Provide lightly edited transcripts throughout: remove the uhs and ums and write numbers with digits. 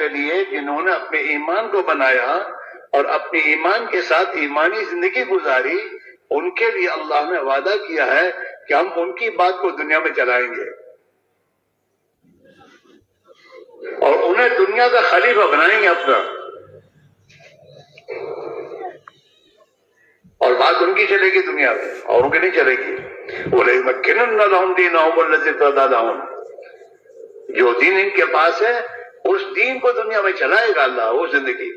کے لیے جنہوں نے اپنے ایمان کو بنایا اور اپنے ایمان کے ساتھ ایمانی زندگی گزاری، ان کے لیے اللہ نے وعدہ کیا ہے کہ ہم ان کی بات کو دنیا میں چلائیں گے اور انہیں دنیا کا خلیفہ بنائیں گے اپنا، اور بات ان کی چلے گی دنیا میں، اور ان کی نہیں چلے گی۔ وَلَيُمَكِّنُنَّ لَهُمْ دِينَهُمُ الَّذِي ارْتَضَىٰ لَهُمْ، جو دین ان کے پاس ہے اس دین کو دنیا میں چلائے گا اللہ، وہ زندگی،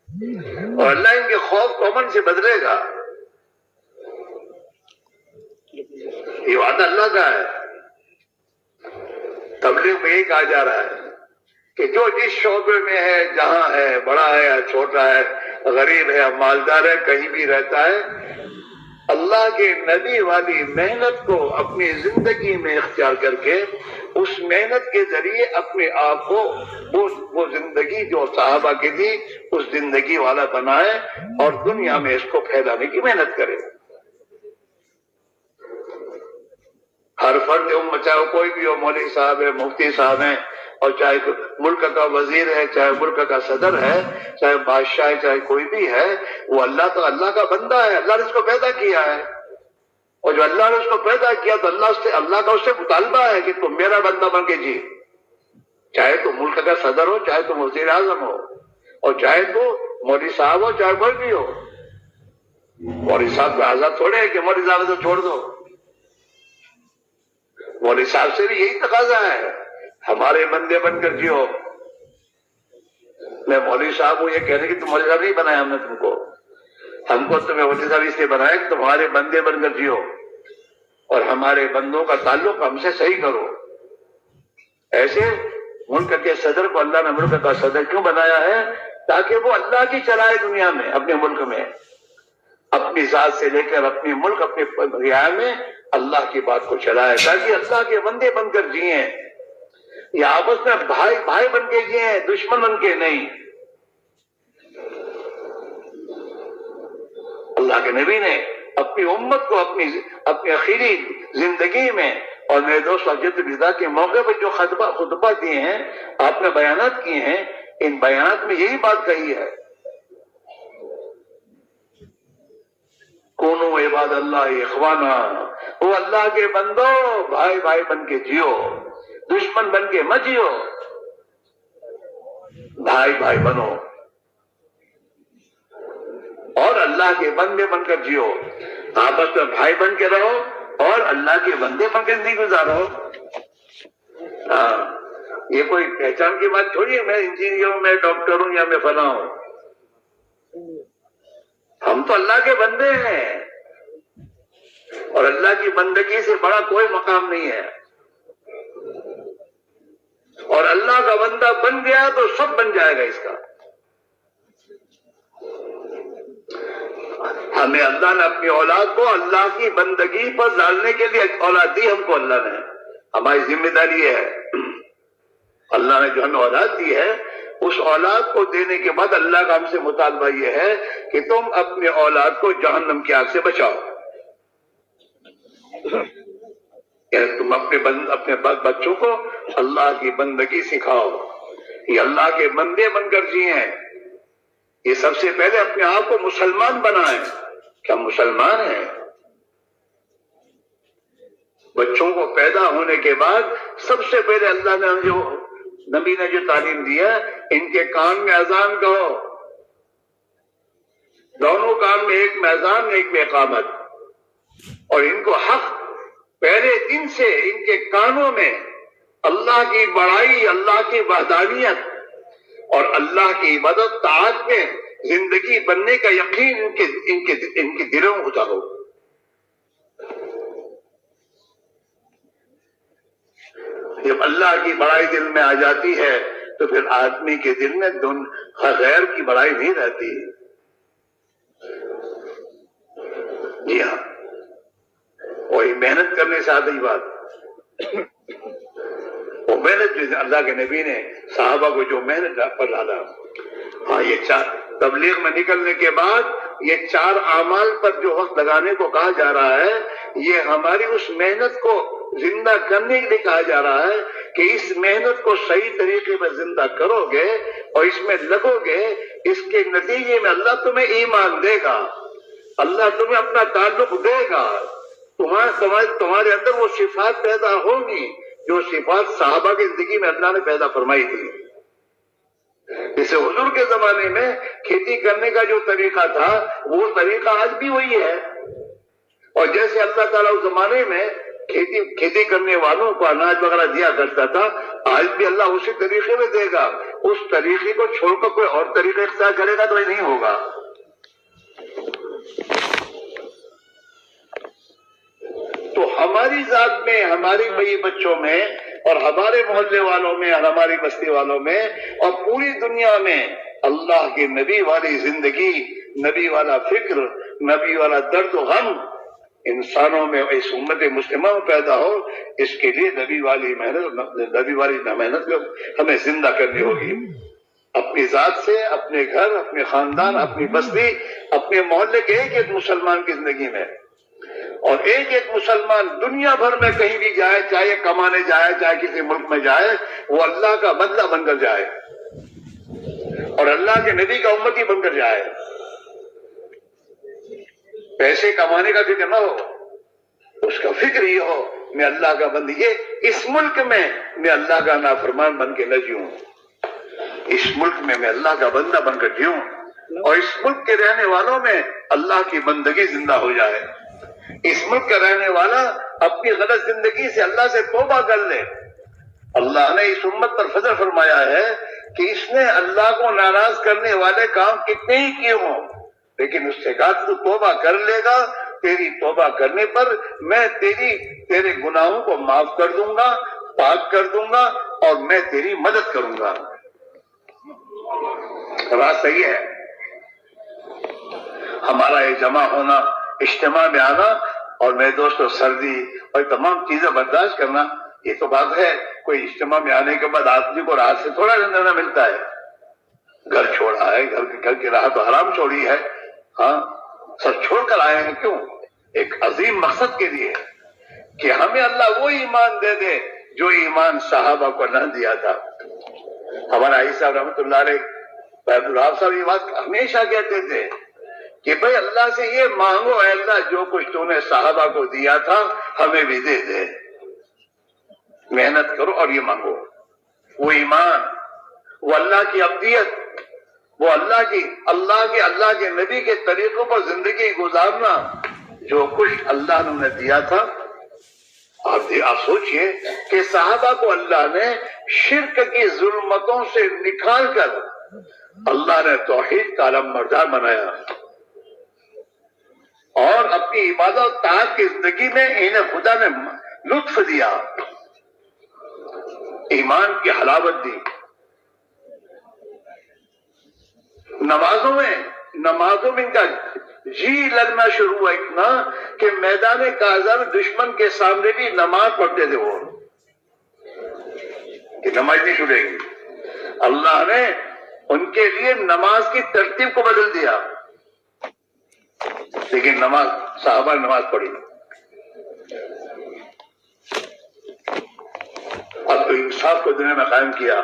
اور اللہ ان کے خوف کو امن سے بدلے گا۔ یہ وعدہ اللہ کا ہے۔ تبلیغ میں یہ کہا جا رہا ہے کہ جو جس شعبے میں ہے، جہاں ہے، بڑا ہے یا چھوٹا ہے، غریب ہے یا مالدار ہے، کہیں بھی رہتا ہے، اللہ کے نبی والی محنت کو اپنی زندگی میں اختیار کر کے اس محنت کے ذریعے اپنے آپ کو وہ زندگی جو صحابہ کی تھی اس زندگی والا بنائے اور دنیا میں اس کو پھیلانے کی محنت کرے۔ ہر فرد امت، چاہے وہ کوئی بھی ہو، مولوی صاحب ہے، مفتی صاحب ہیں، اور چاہے ملک کا وزیر ہے، چاہے ملک کا صدر ہے، چاہے بادشاہ ہے، چاہے کوئی بھی ہے، وہ اللہ کا بندہ ہے، اللہ نے اس کو پیدا کیا ہے، اور جو اللہ نے اس کو پیدا کیا تو اللہ کا اس سے مطالبہ ہے کہ تم میرا بندہ بن کے جی، چاہے تو ملک کا صدر ہو، چاہے تو وزیر اعظم ہو، اور چاہے تو مولوی صاحب ہو، چاہے کوئی بھی ہو۔ مولوی صاحب کو آزاد تھوڑے ہے کہ مولوی صاحب تو چھوڑ دو، مولوی صاحب سے بھی یہی تقاضا ہے، ہمارے بندے بن کر جیو۔ میں مولوی صاحب کو یہ کہنے کہ تم مولوی صاحب نہیں بنایا ہم نے تم کو، ہم کو تمہیں مولوی صاحب اس لیے بنایا کہ تمہارے بندے بن کر جیو اور ہمارے بندوں کا تعلق ہم سے صحیح کرو۔ ایسے ملک کے صدر کو اللہ نے ملک کا صدر کیوں بنایا ہے؟ تاکہ وہ اللہ کی چلائے دنیا میں، اپنے ملک میں، اپنی ذات سے لے کر اپنی ملک، اپنے رعایا میں اللہ کی بات کو چلائے، تاکہ اللہ کے بندے بن کر جئیں، یہ آپس میں بھائی بھائی بن کے جئیں، دشمن بن کے نہیں۔ اللہ کے نبی نے اپنی امت کو اپنی اخیری زندگی میں اور میرے دوست حجت الوداع کے موقع پر جو خطبہ دیے ہیں، آپ نے بیانات کیے ہیں، ان بیانات میں یہی بات کہی ہے، کونو عباد اللہ اخوانا، وہ اللہ کے بندو بھائی بھائی بن کے جیو، دشمن بن کے مت جیو، بھائی بھائی بنو اور اللہ کے بندے بن کر جیو، آپس میں بھائی بن کے رہو اور اللہ کے بندے بن کے زندگی گزارو۔ یہ کوئی پہچان کی بات تھوڑی ہے، میں انجینئر ہوں، میں ڈاکٹر ہوں یا میں فلاں ہوں، ہم تو اللہ کے بندے ہیں اور اللہ کی بندگی سے بڑا کوئی مقام نہیں ہے، اور اللہ کا بندہ بن گیا تو سب بن جائے گا اس کا۔ ہمیں اللہ نے اپنی اولاد کو اللہ کی بندگی پر ڈالنے کے لیے اولاد دی، ہم کو اللہ نے، ہماری ذمہ داری یہ ہے، اللہ نے جو ہمیں اولاد دی ہے اس اولاد کو دینے کے بعد اللہ کا ہم سے مطالبہ یہ ہے کہ تم اپنے اولاد کو جہنم کی آگ سے بچاؤ، تم اپنے بچوں کو اللہ کی بندگی سکھاؤ، یہ اللہ کے بندے بن کر جیئیں، یہ سب سے پہلے اپنے آپ کو مسلمان بنائیں کہ ہم مسلمان ہیں۔ بچوں کو پیدا ہونے کے بعد سب سے پہلے اللہ نے جو نبی نے جو تعلیم دیا، ان کے کان میں اذان کہو، دونوں کان میں، ایک میں اذان ایک میں اقامت، اور ان کو حق پہلے دن سے ان کے کانوں میں اللہ کی بڑائی، اللہ کی وحدانیت اور اللہ کی عبادت طاعت میں زندگی بننے کا یقین ان کے دلوں میں اتارو۔ جب اللہ کی بڑائی دل میں آ جاتی ہے تو پھر آدمی کے دل میں غیر کی بڑائی نہیں رہتی۔ جی ہاں، وہی محنت کرنے سے آتی بات، وہ محنت جو اللہ کے نبی نے صحابہ کو جو محنت پر ڈالا۔ ہاں، یہ تبلیغ میں نکلنے کے بعد یہ 4 اعمال پر جو وقت لگانے کو کہا جا رہا ہے، یہ ہماری اس محنت کو زندہ کرنے کے لیے کہا جا رہا ہے کہ اس محنت کو صحیح طریقے میں زندہ کرو گے اور اس میں لگو گے، اس کے نتیجے میں اللہ تمہیں ایمان دے گا، اللہ تمہیں اپنا تعلق دے گا، تمہارے اندر وہ صفات پیدا ہوں گی جو صفات صحابہ کی زندگی میں اللہ نے پیدا فرمائی تھی۔ جیسے حضور کے زمانے میں کھیتی کرنے کا جو طریقہ تھا وہ طریقہ آج بھی وہی ہے، اور جیسے اللہ تعالیٰ اس زمانے میں کھیتی کرنے والوں کو اناج وغیرہ دیا کرتا تھا، آج بھی اللہ اسی طریقے میں دے گا۔ اس طریقے کو چھوڑ کر کوئی اور طریقہ اختیار کرے گا تو یہ نہیں ہوگا۔ تو ہماری ذات میں، ہماری بئی بچوں میں اور ہمارے محلے والوں میں اور ہماری بستی والوں میں اور پوری دنیا میں اللہ کے نبی والی زندگی، نبی والا فکر، نبی والا درد و غم انسانوں میں، اس امت مسلمہ میں پیدا ہو، اس کے لیے نبی والی محنت کو ہمیں زندہ کرنی ہوگی، اپنی ذات سے، اپنے گھر، اپنے خاندان، اپنی بستی، اپنے محلے کے ایک ایک مسلمان کی زندگی میں، اور ایک ایک مسلمان دنیا بھر میں کہیں بھی جائے، چاہے کمانے جائے، چاہے کسی ملک میں جائے، وہ اللہ کا بندہ بن کر جائے اور اللہ کے نبی کا امتی بن کر جائے۔ پیسے کمانے کا فکر نہ ہو، اس کا فکر یہ ہو میں اللہ کا بندی، یہ اس ملک میں میں اللہ کا نافرمان بن کے نہ جیوں، اس ملک میں میں اللہ کا بندہ بن کر جیوں، اور اس ملک کے رہنے والوں میں اللہ کی بندگی زندہ ہو جائے۔ اس ملک کا رہنے والا اپنی غلط زندگی سے اللہ سے توبہ کر لے۔ اللہ نے اس امت پر فضل فرمایا ہے کہ اس نے اللہ کو ناراض کرنے والے کام کتنے ہی کیے ہوں، لیکن اس سے کہا تو توبہ کر لے گا، تیری توبہ کرنے پر میں تیرے گناہوں کو معاف کر دوں گا، پاک کر دوں گا، اور میں تیری مدد کروں گا۔ بات صحیح ہے۔ ہمارا یہ جمع ہونا، اجتماع میں آنا، اور میرے دوستوں سردی اور تمام چیزیں برداشت کرنا، یہ تو بات ہے، کوئی اجتماع میں آنے کے بعد آدمی کو راحت سے تھوڑا رہنا ملتا ہے، گھر چھوڑا ہے، گھر کی راحت و حرام چھوڑی ہے، ہاں سب چھوڑ کر آئے ہیں، کیوں؟ ایک عظیم مقصد کے لیے کہ ہمیں اللہ وہ ایمان دے دے جو ایمان صحابہ کو نہ دیا تھا۔ ہمارا عیسیٰ صاحب رحمۃ اللہ علیہ، عبدالوہاب صاحب یہ بات ہمیشہ کہتے تھے کہ بھائی اللہ سے یہ مانگو، اے اللہ جو کچھ تو نے صحابہ کو دیا تھا ہمیں بھی دے دے، محنت کرو اور یہ مانگو، وہ ایمان، وہ اللہ کی عبدیت، وہ اللہ کے نبی کے طریقوں پر زندگی گزارنا، جو کچھ اللہ نے انہیں دیا تھا۔ آپ سوچئے کہ صحابہ کو اللہ نے شرک کی ظلمتوں سے نکال کر اللہ نے توحید کا علم بردار بنایا، اور اپنی عبادت و طاعت کی زندگی میں انہیں خدا نے لطف دیا، ایمان کی حلاوت دی۔ نمازوں میں ان کا جی لگنا شروع ہوا اتنا کہ میدان کاذر دشمن کے سامنے بھی نماز پڑھتے تھے، وہ کہ نماز نہیں چھوٹے گی۔ اللہ نے ان کے لیے نماز کی ترتیب کو بدل دیا، لیکن صحابہ نے نماز پڑھی۔ اب تو انصاف کو دنیا میں قائم کیا،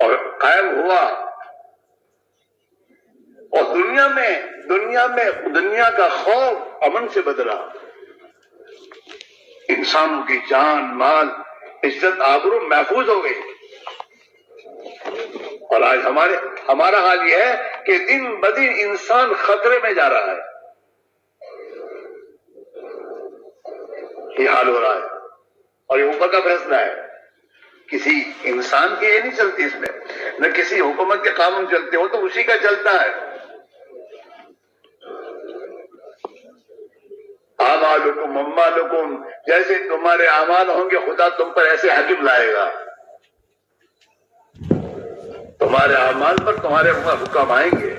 اور قائم ہوا، اور دنیا کا خوف امن سے بدلا، انسانوں کی جان، مال، عزت، آبرو محفوظ ہو گئی۔ اور آج ہمارا حال یہ ہے کہ دن بدن انسان خطرے میں جا رہا ہے، یہ حال ہو رہا ہے، اور یہ اوپر کا فیصلہ ہے، کسی انسان کی یہ نہیں چلتی، اس میں نہ کسی حکومت کے قانون چلتے، وہ تو اسی کا چلتا ہے۔ اعمالکم اموالکم، جیسے تمہارے اعمال ہوں گے خدا تم پر ایسے حکم لائے گا، تمہارے اعمال پر تمہارے حکم آئیں گے۔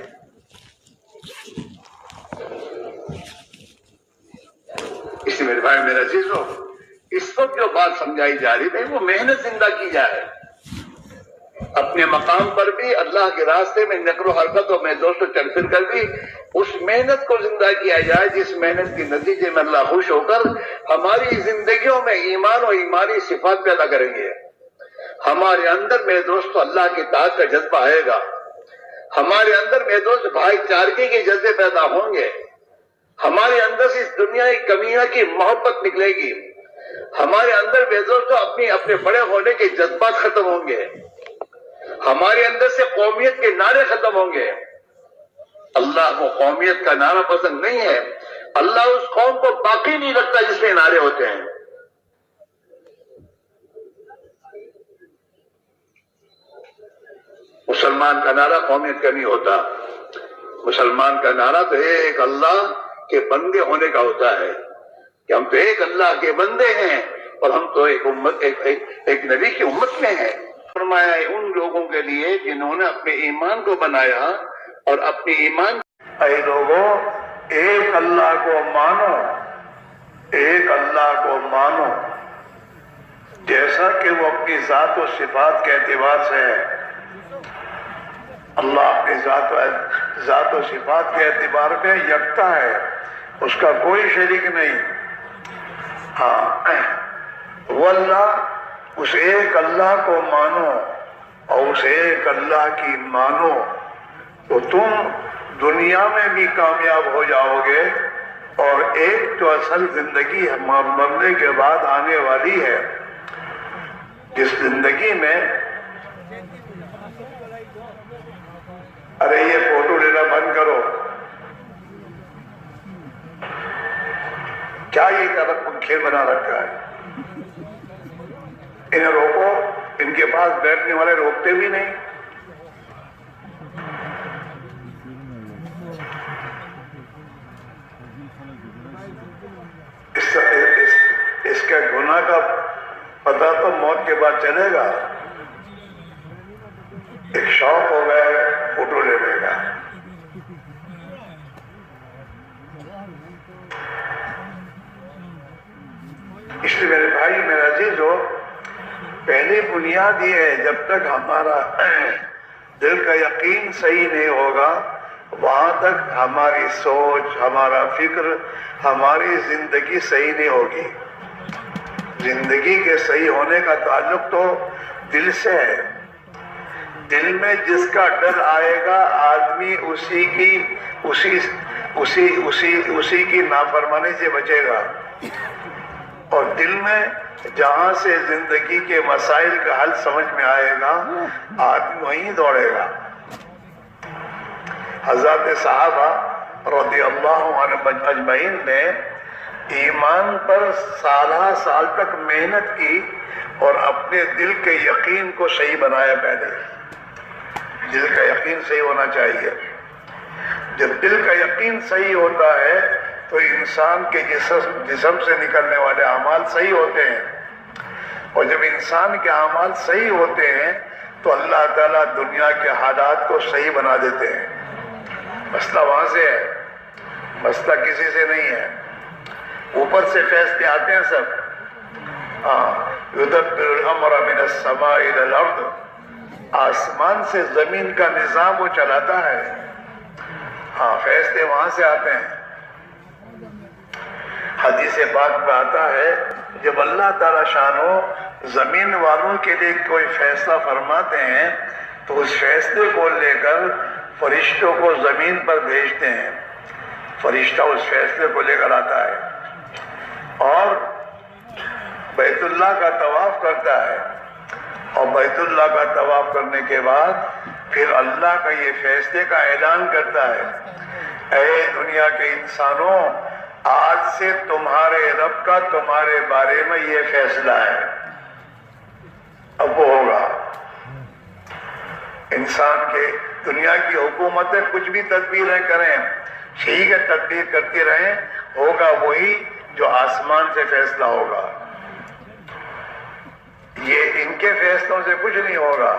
اس میرے بھائی میرے عزیزوں، اس وقت جو بات سمجھائی جا رہی ہے وہ محنت زندہ کی جائے، اپنی اپنے مقام پر بھی اللہ کے راستے میں نقل و حرکتوں میں دوستوں چل پھر کر بھی اس محنت کو زندہ کیا جائے جس محنت کے نتیجے میں اللہ خوش ہو کر ہماری زندگیوں میں ایمان و ایمانی صفات پیدا کریں گے. ہمارے اندر میرے دوستوں اللہ کی اطاعت کا جذبہ آئے گا. ہمارے اندر میرے دوست بھائی چارگی کے جذبے پیدا ہوں گے. ہمارے اندر سے اس دنیا کی کمیاں کی محبت نکلے گی. ہمارے اندر میرے دوستوں اپنے بڑے ہونے کے جذبات ختم ہوں گے. ہمارے اندر سے قومیت کے نعرے ختم ہوں گے. اللہ کو قومیت کا نعرہ پسند نہیں ہے. اللہ اس قوم کو باقی نہیں رکھتا جس میں نعرے ہوتے ہیں. مسلمان کا نعرہ قومیت کا نہیں ہوتا. مسلمان کا نعرہ تو ایک اللہ کے بندے ہونے کا ہوتا ہے کہ ہم تو ایک اللہ کے بندے ہیں اور ہم تو ایک نبی کی امت میں ہیں. فرمایا ان لوگوں کے لیے جنہوں نے اپنے ایمان کو بنایا اور اپنے ایمان اے لوگوں ایک اللہ کو مانو, ایک اللہ کو مانو جیسا کہ وہ اپنی ذات و صفات کے اعتبار سے ہے. اللہ اپنی ذات و صفات کے اعتبار میں یکتا ہے, اس کا کوئی شریک نہیں. ہاں وہ اللہ, اس ایک اللہ کو مانو اور اس ایک اللہ کی مانو تو تم دنیا میں بھی کامیاب ہو جاؤ گے. اور ایک تو اصل زندگی مرنے کے بعد آنے والی ہے, جس زندگی میں ارے یہ فوٹو لینا بند کرو, کیا یہ طرف کھیل بنا رکھا ہے. انہیں روکو, ان کے پاس بیٹھنے والے روکتے بھی نہیں. اس کے گناہ کا پتہ تو موت کے بعد چلے گا. ایک شوق ہو گیا ہے فوٹو لینے کا. اس لیے میرے بھائی میرے عزیز ہو, پہلی بنیاد یہ ہے جب تک ہمارا دل کا یقین صحیح نہیں ہوگا وہاں تک ہماری سوچ, ہمارا فکر, ہماری زندگی صحیح نہیں ہوگی. زندگی کے صحیح ہونے کا تعلق تو دل سے ہے. دل میں جس کا ڈر آئے گا آدمی اسی کی نافرمانی سے بچے گا. اور دل میں جہاں سے زندگی کے مسائل کا حل سمجھ میں آئے گا آدمی وہیں دوڑے گا. حضرت صحابہ رضی اللہ عنہم اجمعین نے ایمان پر سالہ سال تک محنت کی اور اپنے دل کے یقین کو صحیح بنایا. پہلے دل کا یقین صحیح ہونا چاہیے. جب دل کا یقین صحیح ہوتا ہے تو انسان کے جسم سے نکلنے والے اعمال صحیح ہوتے ہیں. اور جب انسان کے اعمال صحیح ہوتے ہیں تو اللہ تعالیٰ دنیا کے حالات کو صحیح بنا دیتے ہیں. مسئلہ وہاں سے ہے, مسئلہ کسی سے نہیں ہے. اوپر سے فیصلے آتے ہیں سب. یدبر الامر من السماء الى الارض, آسمان سے زمین کا نظام وہ چلاتا ہے. فیصلے وہاں سے آتے ہیں. حدیث پاک میں آتا ہے جب اللہ تعالیٰ شانو زمین والوں کے لیے کوئی فیصلہ فرماتے ہیں تو اس فیصلے کو لے کر فرشتوں کو زمین پر بھیجتے ہیں. فرشتہ اس فیصلے کو لے کر آتا ہے اور بیت اللہ کا طواف کرتا ہے. اور بیت اللہ کا طواف کرنے کے بعد پھر اللہ کا یہ فیصلے کا اعلان کرتا ہے, اے دنیا کے انسانوں, آج سے تمہارے رب کا تمہارے بارے میں یہ فیصلہ ہے. اب وہ ہوگا. انسان کے دنیا کی حکومتیں کچھ بھی تدبیریں کریں, ٹھیک ہے تدبیر کرتی رہیں, ہوگا وہی جو آسمان سے فیصلہ ہوگا. یہ ان کے فیصلوں سے کچھ نہیں ہوگا,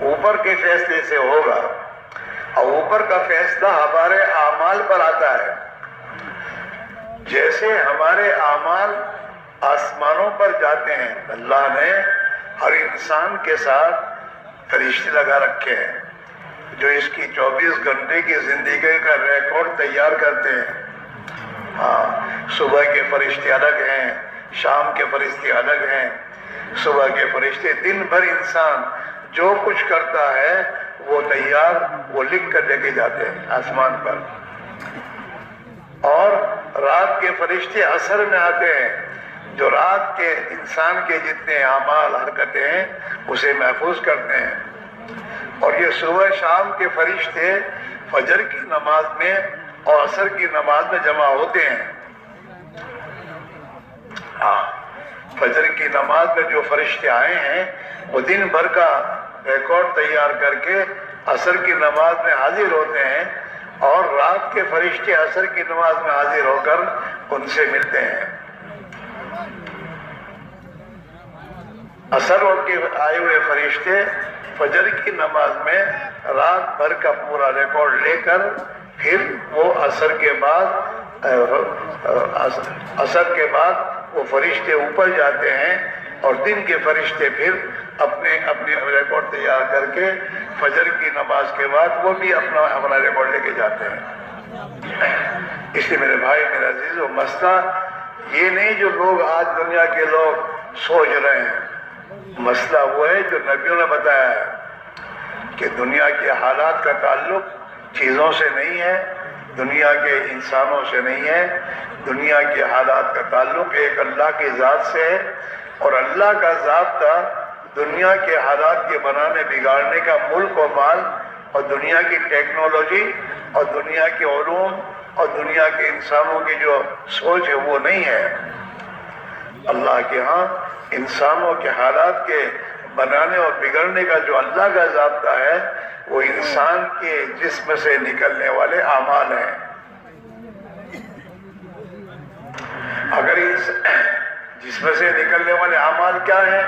اوپر کے فیصلے سے ہوگا. اور اوپر کا فیصلہ ہمارے اعمال پر آتا ہے. جیسے ہمارے اعمال آسمانوں پر جاتے ہیں, اللہ نے ہر انسان کے ساتھ فرشتے لگا رکھے ہیں جو اس کی 24 گھنٹے کی زندگی کا ریکارڈ تیار کرتے ہیں۔ ہاں، صبح کے فرشتے الگ ہیں، شام کے فرشتے الگ ہیں۔ صبح کے فرشتے دن بھر انسان جو کچھ کرتا ہے وہ تیار، وہ لکھ کر لے کے جاتے ہیں آسمان پر۔ اور رات کے فرشتے عصر میں آتے ہیں، جو رات کے انسان کے جتنے اعمال حرکتیں ہیں اسے محفوظ کرتے ہیں۔ اور یہ صبح شام کے فرشتے فجر کی نماز میں اور عصر کی نماز میں جمع ہوتے ہیں۔ ہاں، فجر کی نماز میں جو فرشتے آئے ہیں وہ دن بھر کا ریکارڈ تیار کر کے عصر کی نماز میں حاضر ہوتے ہیں، اور رات کے فرشتے عصر کی نماز میں حاضر ہو کر ان سے ملتے ہیں۔ عصر کے آئے ہوئے فرشتے فجر کی نماز میں رات بھر کا پورا ریکارڈ لے کر پھر وہ عصر کے بعد وہ فرشتے اوپر جاتے ہیں، اور دن کے فرشتے پھر اپنے ریکارڈ تیار کر کے فجر کی نماز کے بعد وہ بھی اپنا ریکارڈ لے کے جاتے ہیں۔ اس لیے میرے بھائی، میرے عزیز، وہ مسئلہ یہ نہیں جو لوگ آج دنیا کے لوگ سوچ رہے ہیں، مسئلہ وہ ہے جو نبیوں نے بتایا ہے کہ دنیا کے حالات کا تعلق چیزوں سے نہیں ہے، دنیا کے انسانوں سے نہیں ہے، دنیا کے حالات کا تعلق ایک اللہ کی ذات سے ہے، اور اللہ کا ضابطہ دنیا کے حالات کے بنانے بگاڑنے کا ملک و مال اور دنیا کی ٹیکنالوجی اور دنیا کے علوم اور دنیا کے انسانوں کی جو سوچ ہے وہ نہیں ہے۔ اللہ کے ہاں انسانوں کے حالات کے بنانے اور بگڑنے کا جو اللہ کا ضابطہ ہے وہ انسان کے جسم سے نکلنے والے اعمال ہیں۔ اگر جسم سے نکلنے والے اعمال کیا ہیں؟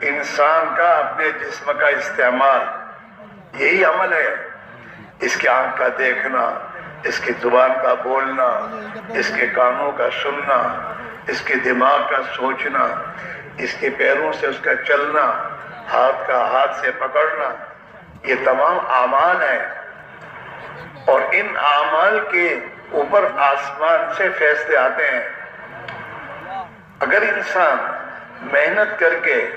انسان کا اپنے جسم کا استعمال، یہی عمل ہے۔ اس کے آنکھ کا دیکھنا، اس کی زبان کا بولنا، اس کے کانوں کا سننا، اس کے دماغ کا سوچنا، اس کے پیروں سے اس کا چلنا، ہاتھ کا ہاتھ سے پکڑنا، یہ تمام اعمال ہیں۔ اور ان اعمال کے اوپر آسمان سے فیصلے آتے ہیں۔ اگر انسان محنت کر کے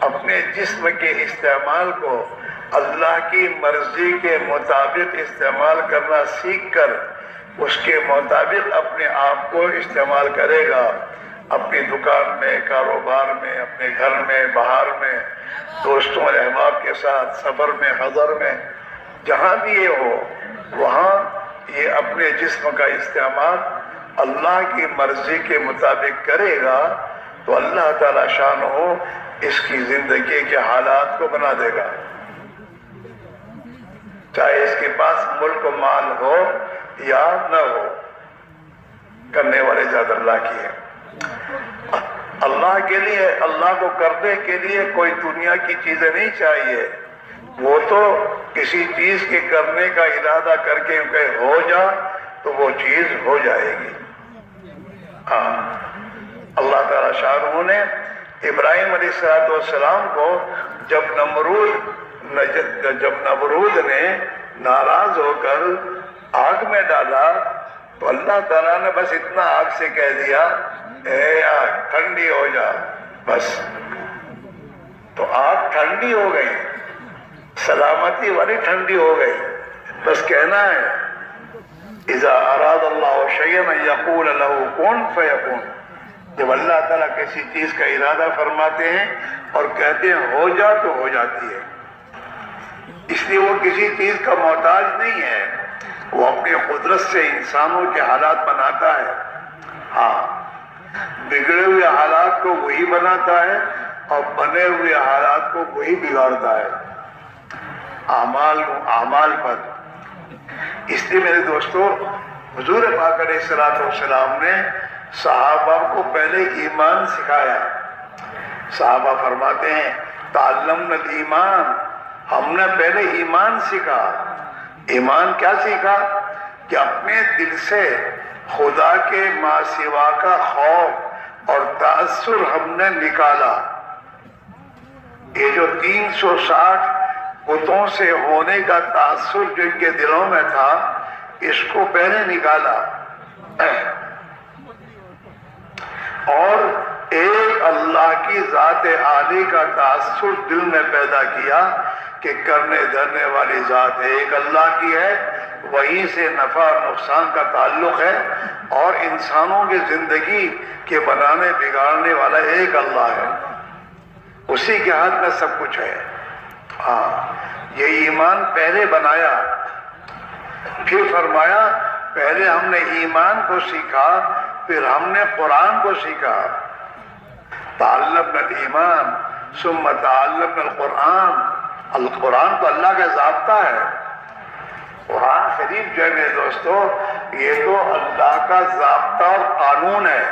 اپنے جسم کے استعمال کو اللہ کی مرضی کے مطابق استعمال کرنا سیکھ کر اس کے مطابق اپنے آپ کو استعمال کرے گا، اپنی دکان میں، کاروبار میں، اپنے گھر میں، باہر میں، دوستوں اور احباب کے ساتھ، سفر میں، حضر میں، جہاں بھی یہ ہو وہاں یہ اپنے جسم کا استعمال اللہ کی مرضی کے مطابق کرے گا تو اللہ تعالی شان ہو اس کی زندگی کے حالات کو بنا دے گا، چاہے اس کے پاس ملک و مال ہو یا نہ ہو۔ کرنے والے ذات اللہ کی ہے۔ اللہ کے لیے، اللہ کو کرنے کے لیے کوئی دنیا کی چیزیں نہیں چاہیے، وہ تو کسی چیز کے کرنے کا ارادہ کر کے کہ ہو جا تو وہ چیز ہو جائے گی۔ ہاں، اللہ تعالیٰ شاہ نے ابراہیم علیہ السلام کو جب نمرود نے ناراض ہو کر آگ میں ڈالا تو اللہ تعالیٰ نے بس اتنا آگ سے کہہ دیا، اے آگ ٹھنڈی ہو جا، بس تو آگ ٹھنڈی ہو گئی، سلامتی والی ٹھنڈی ہو گئی۔ بس کہنا ہے اذا اراد اللہ شیئا ان یقول له کن فیکون، جب اللہ تعالیٰ کسی چیز کا ارادہ فرماتے ہیں اور کہتے ہیں ہو جا تو ہو جاتی ہے۔ اس لیے وہ کسی چیز کا محتاج نہیں ہے، وہ اپنی قدرت سے انسانوں کے حالات بناتا ہے۔ ہاں، بگڑے ہوئے حالات کو وہی بناتا ہے اور بنے ہوئے حالات کو وہی بگاڑتا ہے، اعمال پر۔ اس لیے میرے دوستو، حضور پاک علیہ السلام نے صحابہ کو پہلے ایمان سکھایا۔ صحابہ فرماتے ہیں تعلمنا الایمان، ہم نے پہلے ایمان سیکھا۔ ایمان کیا سیکھا؟ کہ اپنے دل سے خدا کے ما سوا کا خوف اور تأثر ہم نے نکالا۔ یہ جو 360 بتوں سے ہونے کا تاثر جو ان کے دلوں میں تھا اس کو پہلے نکالا اور ایک اللہ کی ذات عالی کا تاثر دل میں پیدا کیا کہ کرنے دھرنے والی ذات ایک اللہ کی ہے، وہیں سے نفع اور نقصان کا تعلق ہے، اور انسانوں کی زندگی کے بنانے بگاڑنے والا ایک اللہ ہے، اسی کے ہاتھ میں سب کچھ ہے۔ یہ ایمان پہلے بنایا، پھر فرمایا پہلے ہم نے ایمان کو سیکھا، پھر ہم نے قرآن کو سیکھا۔ تعلمنا الایمان ثم تعلمنا القرآن۔ القرآن تو اللہ کا ضابطہ ہے۔ قرآن شریف جو ہے میرے دوستو، یہ تو اللہ کا ضابطہ اور قانون ہے۔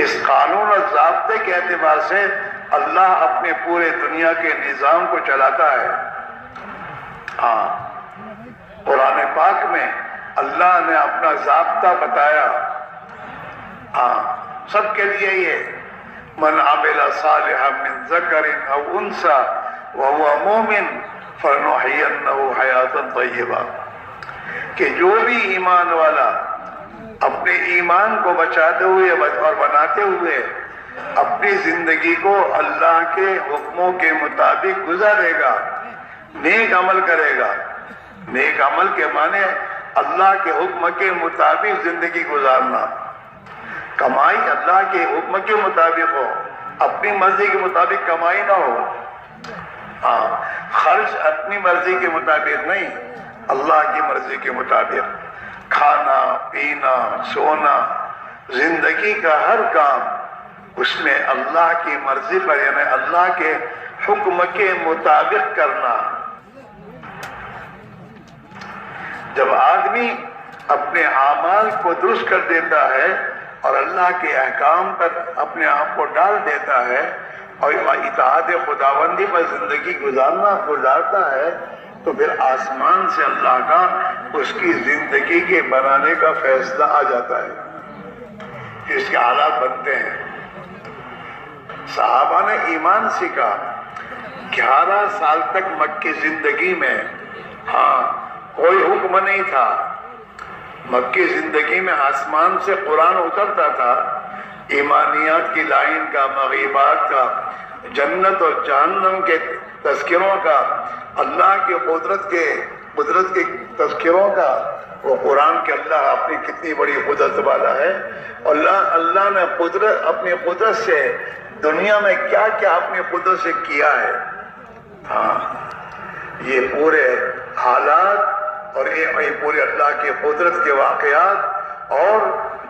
اس قانون اور ضابطے کے اعتبار سے اللہ اپنے پورے دنیا کے نظام کو چلاتا ہے۔ قرآن پاک میں اللہ نے اپنا ضابطہ بتایا، سب کے لیے یہ من عمل صالحا من ذکر او انثى وهو مؤمن فلنحيينه حیاتا طیبہ، کہ جو بھی ایمان والا اپنے ایمان کو بچاتے ہوئے اور بناتے ہوئے اپنی زندگی کو اللہ کے حکموں کے مطابق گزارے گا، نیک عمل کرے گا۔ نیک عمل کے معنی اللہ کے حکم کے مطابق زندگی گزارنا، کمائی اللہ کے حکم کے مطابق ہو، اپنی مرضی کے مطابق کمائی نہ ہو، خرچ اپنی مرضی کے مطابق نہیں، اللہ کی مرضی کے مطابق، کھانا پینا سونا زندگی کا ہر کام اس میں اللہ کی مرضی پر یعنی اللہ کے حکم کے مطابق کرنا۔ جب آدمی اپنے اعمال کو درست کر دیتا ہے اور اللہ کے احکام پر اپنے آپ کو ڈال دیتا ہے اور اطاعت خداوندی پر زندگی گزارتا ہے، تو پھر آسمان سے اللہ کا اس کی زندگی کے بنانے کا فیصلہ آ جاتا ہے، اس کے حالات بنتے ہیں۔ صحابہ نے ایمان سیکھا 11 سال تک مکی زندگی میں، کوئی حکم نہیں تھا۔ مکی زندگی میں آسمان سے قرآن اترتا تھا، ایمانیات کی لائن کا، مغیبات کا، جنت اور جہنم کے تذکروں کا، اللہ کی قدرت کے تذکروں کا۔ وہ قرآن کے اللہ اپنی کتنی بڑی قدرت والا ہے، اللہ نے اپنی قدرت سے دنیا میں کیا کیا اپنی قدرت سے کیا ہے۔ یہ پورے حالات اور یہ پورے اللہ کی قدرت کے واقعات اور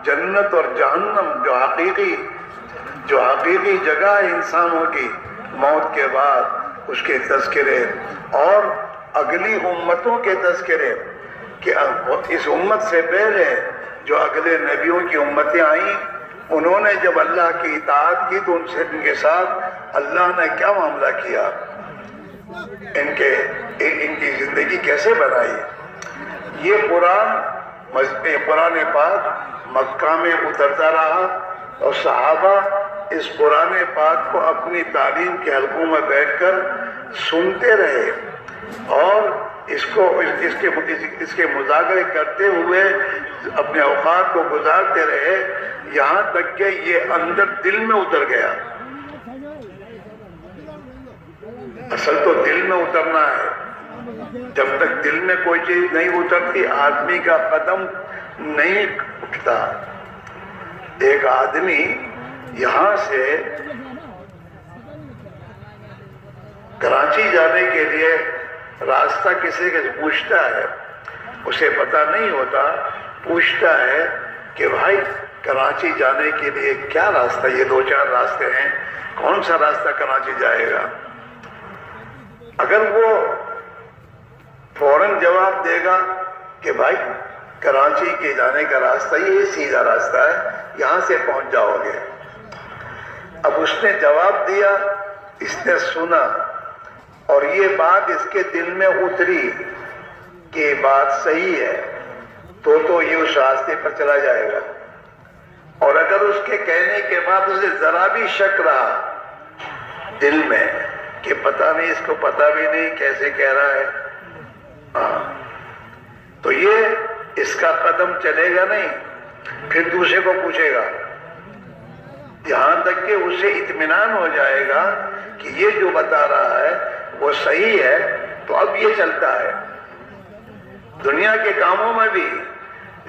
جنت اور جہنم جو حقیقی جگہ ہے انسانوں کی موت کے بعد، اس کے تذکرے اور اگلی امتوں کے تذکرے کہ اس امت سے پہلے جو اگلے نبیوں کی امتیں آئیں، انہوں نے جب اللہ کی اطاعت کی تو ان کے ساتھ اللہ نے کیا معاملہ کیا، ان کی زندگی کیسے بنائی۔ یہ قرآن پاک مکہ میں اترتا رہا اور صحابہ اس قرآن پاک کو اپنی تعلیم کے حلقوں میں بیٹھ کر سنتے رہے اور اس کے مذاکرے کرتے ہوئے اپنے اوقات کو گزارتے رہے، یہاں تک کہ یہ اندر دل میں اتر گیا۔ اصل تو دل میں اترنا ہے، جب تک دل میں کوئی چیز نہیں اترتی آدمی کا قدم نہیں اٹھتا۔ ایک آدمی یہاں سے کراچی جانے کے لیے راستہ کسی سے پوچھتا ہے، اسے پتہ نہیں ہوتا، پوچھتا ہے کہ بھائی کراچی جانے کے لیے کیا راستہ، یہ 2-4 راستے ہیں، کون سا راستہ کراچی جائے گا؟ اگر وہ فوراً جواب دے گا کہ بھائی کراچی کے جانے کا راستہ یہ سیدھا راستہ ہے، یہاں سے پہنچ جاؤ گے۔ اب اس نے جواب دیا، اس نے سنا اور یہ بات اس کے دل میں اتری کہ یہ بات صحیح ہے، تو یہ اس راستے پر چلا جائے گا۔ اور اگر اس کے کہنے کے بعد اسے ذرا بھی شک رہا دل میں کہ پتہ نہیں، اس کو پتہ بھی نہیں کیسے کہہ رہا ہے. تو یہ اس کا قدم چلے گا نہیں، پھر دوسرے کو پوچھے گا، یہاں تک کہ اسے اطمینان ہو جائے گا کہ یہ جو بتا رہا ہے وہ صحیح ہے، تو اب یہ چلتا ہے. دنیا کے کاموں میں بھی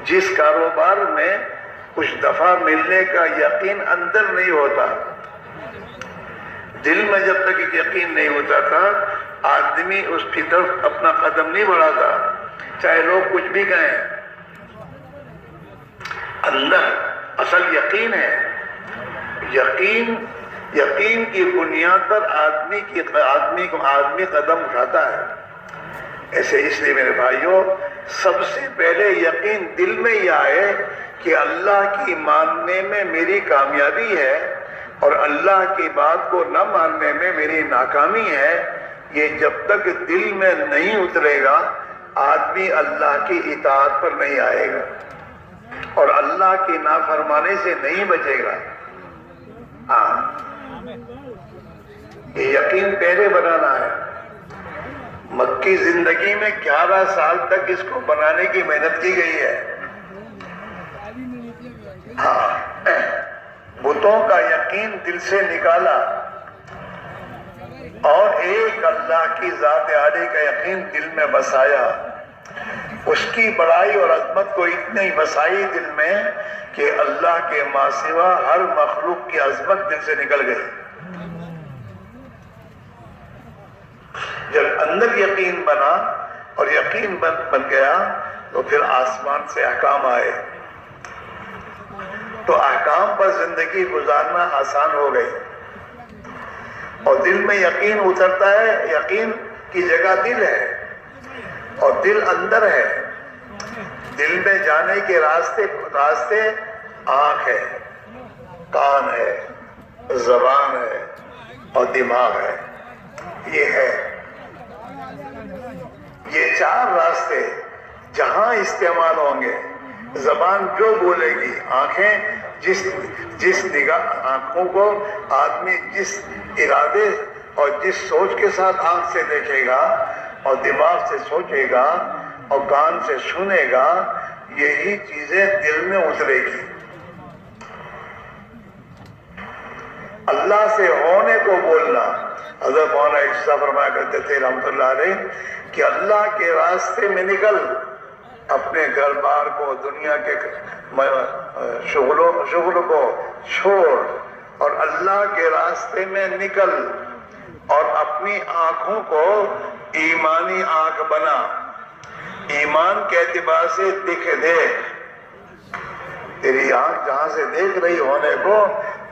جس کاروبار میں کچھ دفعہ ملنے کا یقین اندر نہیں ہوتا، دل میں جب تک یقین نہیں ہوتا تھا، آدمی اس کی طرف اپنا قدم نہیں بڑھاتا، چاہے لوگ کچھ بھی کہیں. اندر اصل یقین ہے. یقین کی بنیاد پر آدمی قدم اٹھاتا ہے. ایسے اس لیے میرے بھائیوں، سب سے پہلے یقین دل میں ہی آئے کہ اللہ کی ماننے میں میری کامیابی ہے اور اللہ کی بات کو نہ ماننے میں میری ناکامی ہے. یہ جب تک دل میں نہیں اترے گا، آدمی اللہ کی اطاعت پر نہیں آئے گا اور اللہ کی نافرمانی سے نہیں بچے گا. یہ یقین پہلے بنانا ہے. مکی زندگی میں 11 سال تک اس کو بنانے کی محنت کی گئی ہے. بتوں کا یقین دل سے نکالا اور ایک اللہ کی ذات عالی کا یقین دل میں بسایا. اس کی بڑائی اور عظمت کو اتنی بسائی دل میں کہ اللہ کے ماں سوا ہر مخلوق کی عظمت دل سے نکل گئی. جب اندر یقین بنا اور یقین بن گیا تو پھر آسمان سے احکام آئے، تو احکام پر زندگی گزارنا آسان ہو گئی. اور دل میں یقین اترتا ہے. یقین کی جگہ دل ہے اور دل اندر ہے. دل میں جانے کے راستے آنکھ ہے، کان ہے، زبان ہے اور دماغ ہے. یہ ہے، یہ 4 راستے جہاں استعمال ہوں گے. زبان جو بولے گی، آنکھیں جس نگاہ، آنکھوں کو آدمی جس ارادے اور جس سوچ کے ساتھ آنکھ سے دیکھے گا اور دماغ سے سوچے گا اور کان سے سنے گا، یہی چیزیں دل میں اترے گی. اللہ سے ہونے کو بولنا. حضرت مولانا عشاء فرمایا کرتے تھے رحمۃ اللہ علیہ کہ اللہ کے راستے میں نکل، اپنے گھر بار کو، دنیا کے شغل کو چھوڑ اور اللہ کے راستے میں نکل اور اپنی آنکھوں کو ایمانی آنکھ بنا. ایمان کے اعتبار سے دیکھ. تیری آنکھ جہاں سے دیکھ رہی ہونے کو،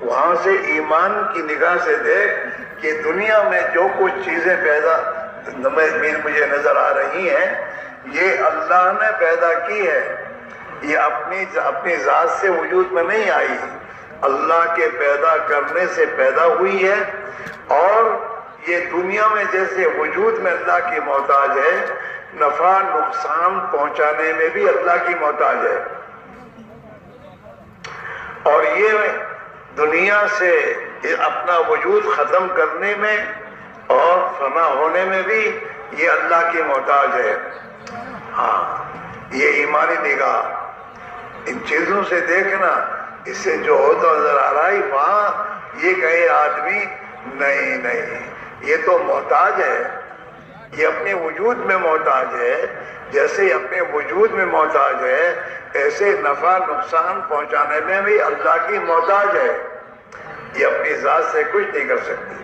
وہاں سے ایمان کی نگاہ سے دیکھ کہ دنیا میں جو کچھ چیزیں مجھے نظر آ رہی ہیں، یہ اللہ نے پیدا کی ہے. یہ اپنی ذات سے وجود میں نہیں آئی، اللہ کے پیدا کرنے سے پیدا ہوئی ہے. اور یہ دنیا میں جیسے وجود میں اللہ کی محتاج ہے، نفع نقصان پہنچانے میں بھی اللہ کی محتاج ہے. اور یہ دنیا سے اپنا وجود ختم کرنے میں اور فنا ہونے میں بھی یہ اللہ کی محتاج ہے. یہ ایمانی نگاہ، ان چیزوں سے دیکھنا، اس سے جو ہوتا نظر آ رہا ہے وہاں یہ کہے آدمی نہیں، یہ تو محتاج ہے، یہ اپنے وجود میں محتاج ہے. جیسے اپنے وجود میں محتاج ہے، ایسے نفع نقصان پہنچانے میں بھی اللہ کی محتاج ہے. یہ اپنی ذات سے کچھ نہیں کر سکتی.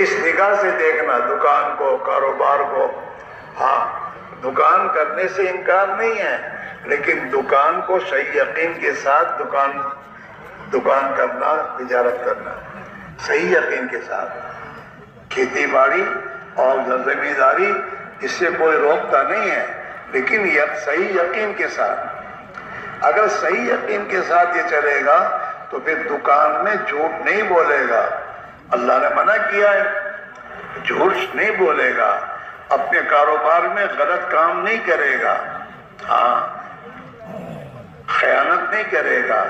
اس نگاہ سے دیکھنا دکان کو، کاروبار کو. دکان کرنے سے انکار نہیں ہے، لیکن دکان کو صحیح یقین کے ساتھ دکان کرنا، تجارت کرنا صحیح یقین کے ساتھ. کھیتی باڑی اور زمینداری اس سے کوئی روکتا نہیں ہے، لیکن صحیح یقین کے ساتھ. اگر صحیح یقین کے ساتھ یہ چلے گا تو پھر دکان میں جھوٹ نہیں بولے گا. اللہ نے منع کیا ہے، جھوٹ نہیں بولے گا. اپنے کاروبار میں غلط کام نہیں کرے گا، خیانت نہیں کرے گا،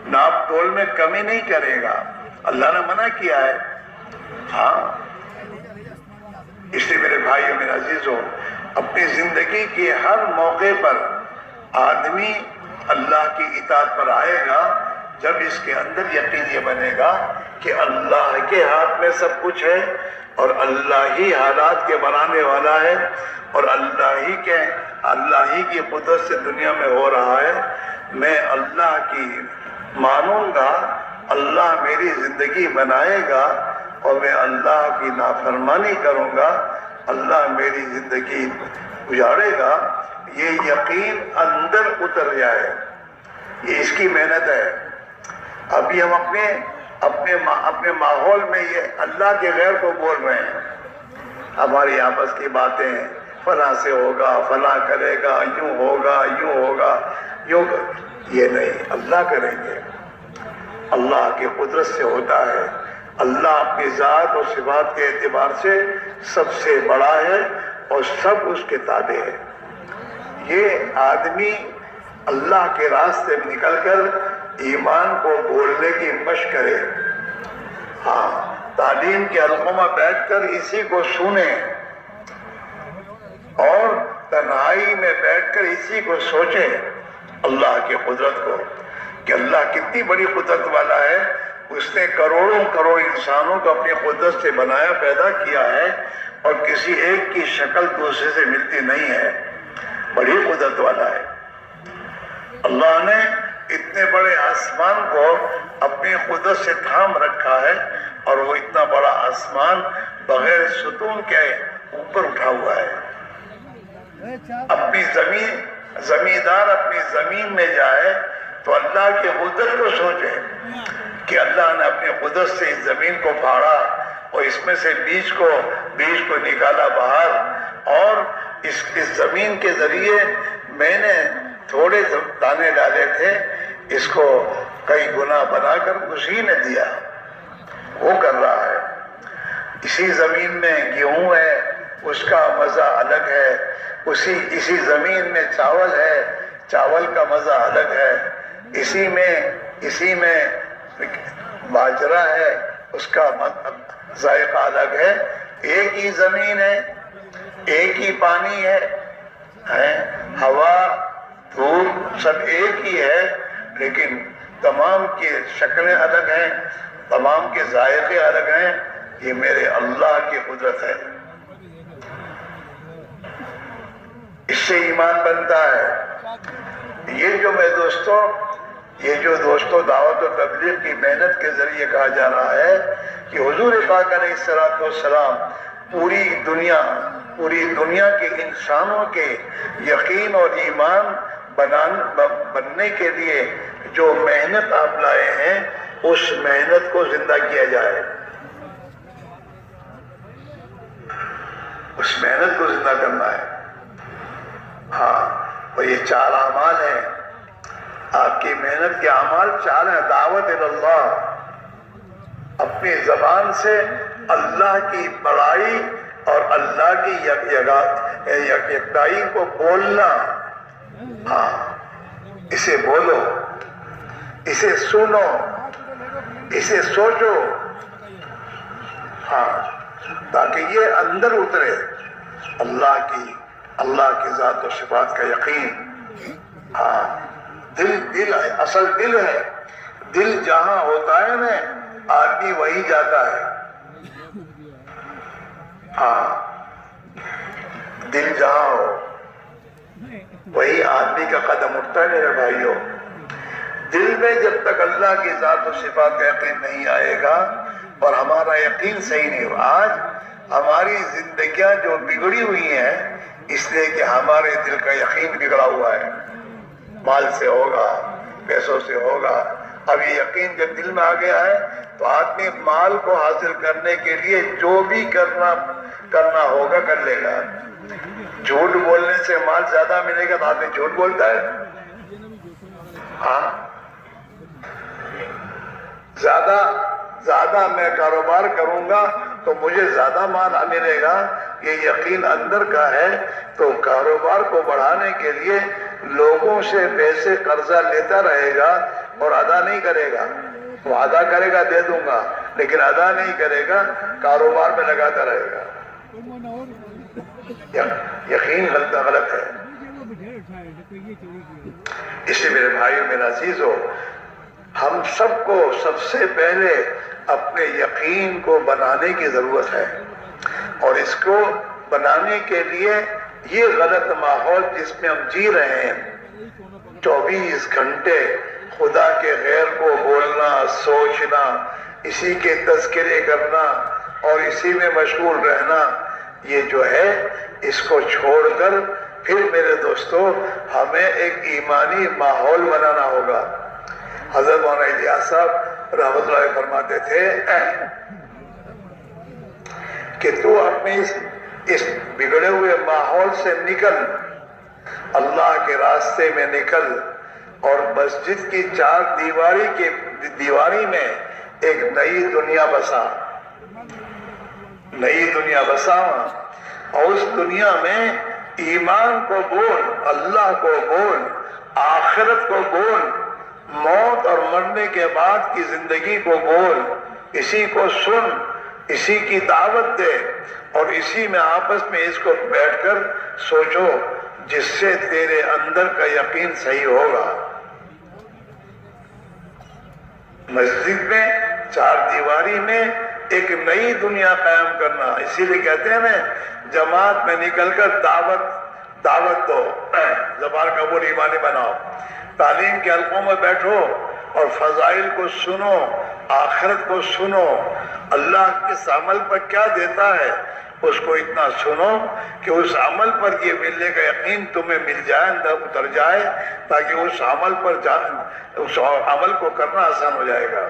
ناپ تول میں کمی نہیں کرے گا. اللہ نے منع کیا ہے. ہاں، اس لیے میرے بھائیوں، میرے عزیزوں، اپنی زندگی کے ہر موقع پر آدمی اللہ کی اطاعت پر آئے گا جب اس کے اندر یقین یہ بنے گا کہ اللہ کے ہاتھ میں سب کچھ ہے اور اللہ ہی حالات کے بنانے والا ہے اور اللہ ہی کی قدرت سے دنیا میں ہو رہا ہے. میں اللہ کی مانوں گا، اللہ میری زندگی بنائے گا اور میں اللہ کی نافرمانی کروں گا، اللہ میری زندگی اجاڑے گا. یہ یقین اندر اتر جائے، یہ اس کی محنت ہے. ابھی ہم اپنے ماحول میں یہ اللہ کے غیر کو بول رہے ہیں، ہماری آپس کی باتیں، فلاں سے ہوگا، فلاں کرے گا، یوں ہوگا، یوں ہوگا، یہ نہیں، اللہ کریں گے. اللہ کی قدرت سے ہوتا ہے. اللہ اپنی ذات اور صفات کے اعتبار سے سب سے بڑا ہے اور سب اس کے تابع ہے. یہ آدمی اللہ کے راستے میں نکل کر ایمان کو بولنے کی مشق کرے. ہاں، تعلیم کے حلقوں میں بیٹھ کر اسی کو سنیں اور تنہائی میں بیٹھ کر اسی کو سوچیں، اللہ کی قدرت کو، کہ اللہ کتنی بڑی قدرت والا ہے. اس نے کروڑوں کروڑ انسانوں کو اپنی قدرت سے بنایا، پیدا کیا ہے اور کسی ایک کی شکل دوسرے سے ملتی نہیں ہے. بڑی قدرت والا ہے. اللہ نے اتنے بڑے آسمان کو اپنی قدرت سے تھام رکھا ہے اور وہ اتنا بڑا آسمان بغیر ستون کے اوپر اٹھا ہوا ہے. اپنی زمیندار اپنی زمین میں جائے تو اللہ کی قدرت کو سوچے کہ اللہ نے اپنی قدرت سے اس زمین کو پھاڑا اور اس میں سے بیج کو نکالا باہر، اور اس زمین کے ذریعے میں نے تھوڑے دانے ڈالے تھے، اس کو کئی گنا بنا کر اسی نے دیا. وہ کر رہا ہے. اسی زمین میں گیہوں ہے، اس کا مزہ الگ ہے. اسی زمین میں چاول ہے، چاول کا مزہ الگ ہے. اسی میں باجرہ ہے، اس کا ذائقہ الگ ہے. ایک ہی زمین ہے، ایک ہی پانی ہے، ہوا دھوپ سب ایک ہی ہے، لیکن تمام کی شکلیں الگ ہیں، تمام کے ذائقے الگ ہیں. یہ میرے اللہ کی قدرت ہے. اس سے ایمان بنتا ہے. یہ جو دوستوں دعوت و تبلیغ کی محنت کے ذریعے کہا جا رہا ہے کہ حضور پاک علیہ الصلوۃ والسلام پوری دنیا کے انسانوں کے یقین اور ایمان بننے کے لیے جو محنت آپ لائے ہیں، اس محنت کو زندہ کیا جائے. اس محنت کو زندہ کرنا ہے. ہاں، اور یہ 4 اعمال ہیں. آپ کی محنت کے اعمال 4 ہیں. دعوت اللہ، اپنی زبان سے اللہ کی بڑائی اور اللہ کی یکتائی کو بولنا. ہاں، اسے بولو، اسے سنو، اسے سوچو. ہاں، تاکہ یہ اندر اترے. اللہ کی ذات و صفات کا یقین. ہاں، دل اصل دل ہے. دل جہاں ہوتا ہے نا، آدمی وہی جاتا ہے. ہاں، دل جہاں ہو وہی آدمی کا قدم اٹھتا ہے. میرے بھائیوں، دل میں جب تک اللہ کی ذات و صفات کا یقین نہیں آئے گا اور ہمارا یقین صحیح نہیں ہو. آج ہماری زندگیاں جو بگڑی ہوئی ہیں اس لیے کہ ہمارے دل کا یقین بگڑا ہوا ہے. مال سے ہوگا، پیسوں سے ہوگا. اب یہ یقین جب دل میں آ گیا ہے تو آدمی مال کو حاصل کرنے کے لیے جو بھی کرنا ہوگا کر لے گا. جھوٹ بولنے سے مال زیادہ ملے گا تو آدمی جھوٹ بولتا ہے. ہاں، زیادہ میں کاروبار کروں گا تو مجھے زیادہ مال ملے گا. یہ یقین اندر کا ہے. تو کاروبار کو بڑھانے کے لیے لوگوں سے پیسے قرضہ لیتا رہے گا اور ادا نہیں کرے گا. وہ ادا کرے گا دے دوں گا، لیکن ادا نہیں کرے گا، کاروبار میں لگاتا رہے گا. یقین غلط ہے. اس لیے میرے بھائیو میرے عزیزو، ہم سب کو سب سے پہلے اپنے یقین کو بنانے کی ضرورت ہے، اور اس کو بنانے کے لیے یہ غلط ماحول جس میں ہم جی رہے ہیں، 24 گھنٹے خدا کے غیر کو بولنا، سوچنا، اسی کے تذکرے کرنا اور اسی میں مشغول رہنا، یہ جو ہے اس کو چھوڑ کر پھر میرے دوستو ہمیں ایک ایمانی ماحول بنانا ہوگا. حضرت مولانا الیاس صاحب رحمۃ اللہ علیہ فرماتے تھے کہ تو اپنے اس بگڑے ہوئے ماحول سے نکل، اللہ کے راستے میں نکل، اور مسجد کی 4 دیواری میں ایک نئی دنیا بسا. نئی دنیا بسا، اور اس دنیا میں ایمان کو بول، اللہ کو بول، آخرت کو بول، موت اور مرنے کے بعد کی زندگی کو بول، اسی کو سن، اسی کی دعوت دے، اور اسی میں آپس میں اس کو بیٹھ کر سوچو، جس سے تیرے اندر کا یقین صحیح ہوگا. مسجد میں 4 دیواری میں ایک نئی دنیا قائم کرنا، اسی لیے کہتے ہیں نا، جماعت میں نکل کر دعوت دو، زبان کا بول ایمانی بناؤ، تعلیم کے حلقوں میں بیٹھو اور فضائل کو سنو، آخرت کو سنو، اللہ کس عمل پر کیا دیتا ہے اس کو اتنا سنو کہ اس عمل پر یہ ملنے کا یقین تمہیں مل جائے، اندر اتر جائے، تاکہ اس عمل کو کرنا آسان ہو جائے گا.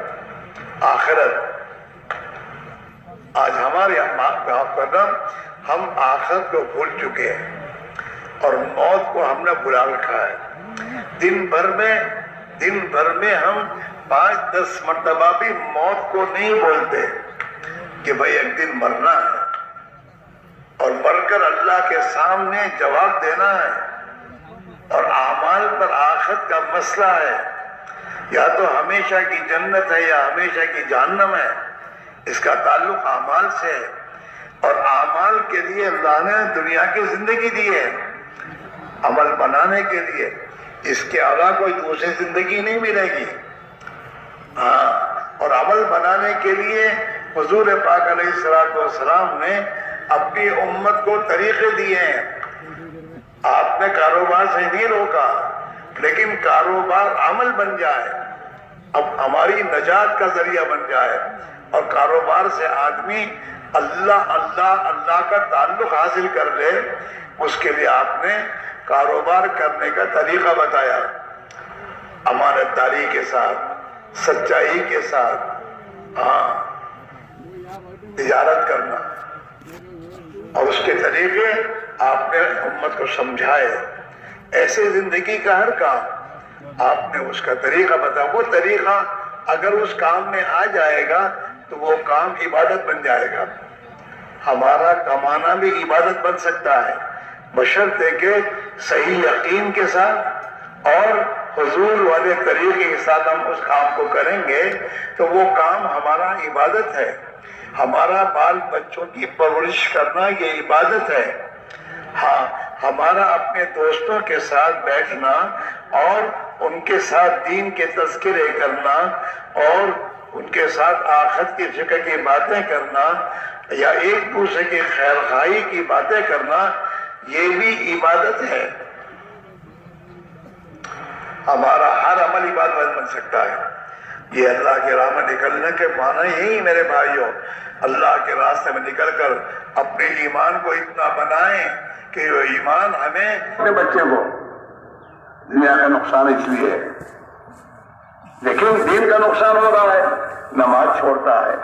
آخرت آج ہمارے ہم آخرت کو بھول چکے ہیں، اور موت کو ہم نے بلا رکھا ہے. دن بھر میں ہم 5-10 مرتبہ بھی موت کو نہیں بولتے کہ بھئی ایک دن مرنا ہے، اور مر کر اللہ کے سامنے جواب دینا ہے، اور اعمال پر آخرت کا مسئلہ ہے، یا تو ہمیشہ کی جنت ہے یا ہمیشہ کی جہنم ہے. اس کا تعلق اعمال سے ہے، اور اعمال کے لیے اللہ نے دنیا کی زندگی دی ہے عمل بنانے کے لیے. اس کے علاوہ کوئی دوسری زندگی نہیں ملے گی. اور عمل بنانے کے لیے حضور پاک علیہ الصلوۃ والسلام نے اپنی امت کو طریقے دیے ہیں. آپ نے کاروبار سے نہیں روکا، لیکن کاروبار عمل بن جائے، اب ہماری نجات کا ذریعہ بن جائے، اور کاروبار سے آدمی اللہ کا تعلق حاصل کر لے. اس کے لیے آپ نے کاروبار کرنے کا طریقہ بتایا، امانتداری کے ساتھ، سچائی کے ساتھ تجارت کرنا، اور اس کے طریقے آپ نے امت کو سمجھائے. ایسے زندگی کا ہر کام آپ نے اس کا طریقہ بتایا. وہ طریقہ اگر اس کام میں آ جائے گا تو وہ کام عبادت بن جائے گا. ہمارا کمانا بھی عبادت بن سکتا ہے، بشرطے کہ صحیح یقین کے ساتھ اور حضور والے طریقے کے ساتھ ہم اس کام کو کریں گے تو وہ کام ہمارا عبادت ہے. ہمارا بال بچوں کی پرورش کرنا یہ عبادت ہے. ہاں، ہمارا اپنے دوستوں کے ساتھ بیٹھنا اور ان کے ساتھ دین کے تذکرے کرنا اور ان کے ساتھ آخرت کی فکر کی باتیں کرنا یا ایک دوسرے کی خیر خواہی کی باتیں کرنا، یہ بھی عبادت ہے. ہمارا ہر عمل عبادت بن سکتا ہے. یہ اللہ کے راہ میں نکلنے کے معنی یہی میرے بھائیوں، اللہ کے راستے میں نکل کر اپنے ایمان کو اتنا بنائیں کہ وہ ایمان ہمیں اپنے بچے کو دنیا کا نقصان اس لیے ہے، لیکن دین کا نقصان ہو رہا ہے. نماز چھوڑتا ہے،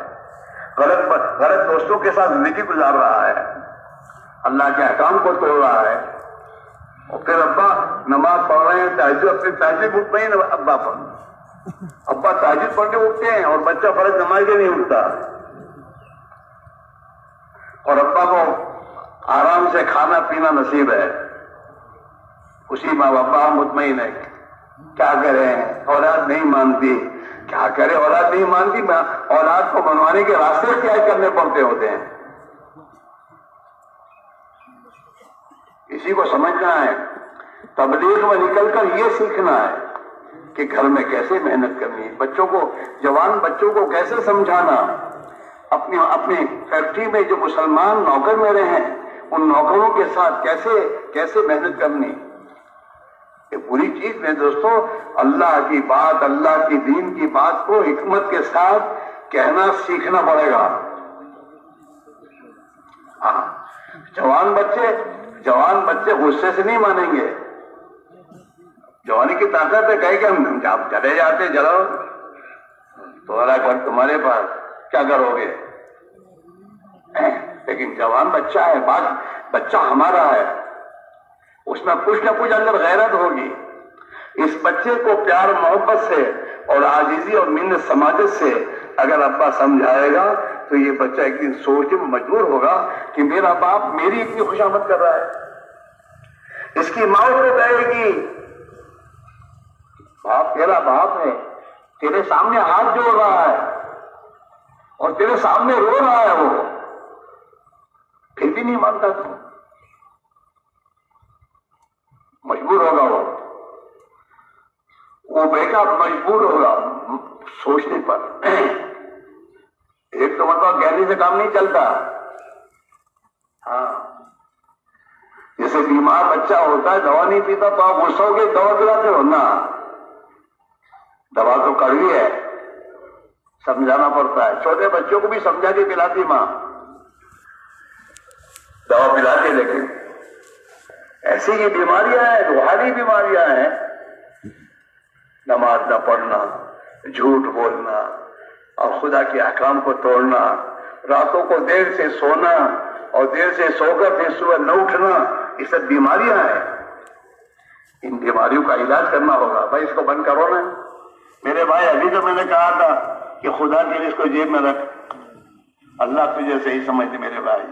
غلط دوستوں کے ساتھ زندگی گزار رہا ہے، اللہ کے احکام کو توڑ رہا ہے. اور پھر ابا نماز پڑھ رہے ہیں، اپنی تہجد اٹھ رہے ہیں، ابا تہجد پڑھ کے اٹھتے ہیں اور بچہ فرض نماز کے نہیں اٹھتا، اور ابا کو آرام سے کھانا پینا نصیب ہے، اسی ماں ابا مطمئن ہے کیا کریں اولاد نہیں مانتی، کیا کرے اولاد نہیں مانتی، اولاد کو منوانے کے راستے اختیار کرنے پڑتے ہوتے ہیں. اسی کو سمجھنا ہے. تبلیغ میں نکل کر یہ سیکھنا ہے کہ گھر میں کیسے محنت کرنی ہے، بچوں کو، جوان بچوں کو کیسے سمجھانا، اپنی فیکٹری میں جو مسلمان نوکر میرے ہیں ان نوکروں کے ساتھ کیسے محنت کرنی. یہ پوری چیز میں دوستو اللہ کی بات، اللہ کی دین کی بات کو حکمت کے ساتھ کہنا سیکھنا پڑے گا. ہاں، جوان بچے غصے سے نہیں مانیں گے. جوانی کی طاقت ہے، کہے کہ ہم چلے جاتے، چلو تمہارا گھر تمہارے پاس، کیا کرو گے. لیکن جوان بچہ ہے، بچہ ہمارا ہے، اس میں کچھ نہ کچھ اندر غیرت ہوگی. اس بچے کو پیار محبت سے اور عاجزی اور منت سماجت سے اگر ابا سمجھائے گا تو یہ بچہ ایک دن سوچ میں مجبور ہوگا کہ میرا باپ میری اتنی خوشامد کر رہا ہے. اس کی ماں کو کہے گی باپ تیرا باپ ہے، تیرے سامنے ہاتھ جوڑ رہا ہے اور تیرے سامنے رو رہا ہے، وہ پھر بھی نہیں مانتا. تو مجبور ہوگا، وہ بیٹا مجبور ہوگا سوچنے پر. ایک تو مطلب کہنے سے کام نہیں چلتا. ہاں، جیسے بیمار بچہ ہوتا ہے دوا نہیں پیتا تو آپ غصہ ہو کے دوا پلاتے ہو نا. دوا تو کڑوی ہے، سمجھانا پڑتا ہے. چھوٹے بچوں کو بھی سمجھا کے پلاتی ماں، دوا پلاتی. لیکن ایسی یہ بیماریاں ہیں، روحانی بیماریاں ہیں. نماز نہ پڑھنا، جھوٹ بولنا اور خدا کے احکام کو توڑنا، راتوں کو دیر سے سونا اور دیر سے سو کر پھر صبح نہ اٹھنا، یہ سب بیماریاں ہیں. ان بیماریوں کا علاج کرنا ہوگا. بھائی اس کو بند کرو نا. میرے بھائی ابھی تو میں نے کہا تھا کہ خدا کے لیے اس کو جیب میں رکھ، اللہ تجھے صحیح سمجھتے میرے بھائی.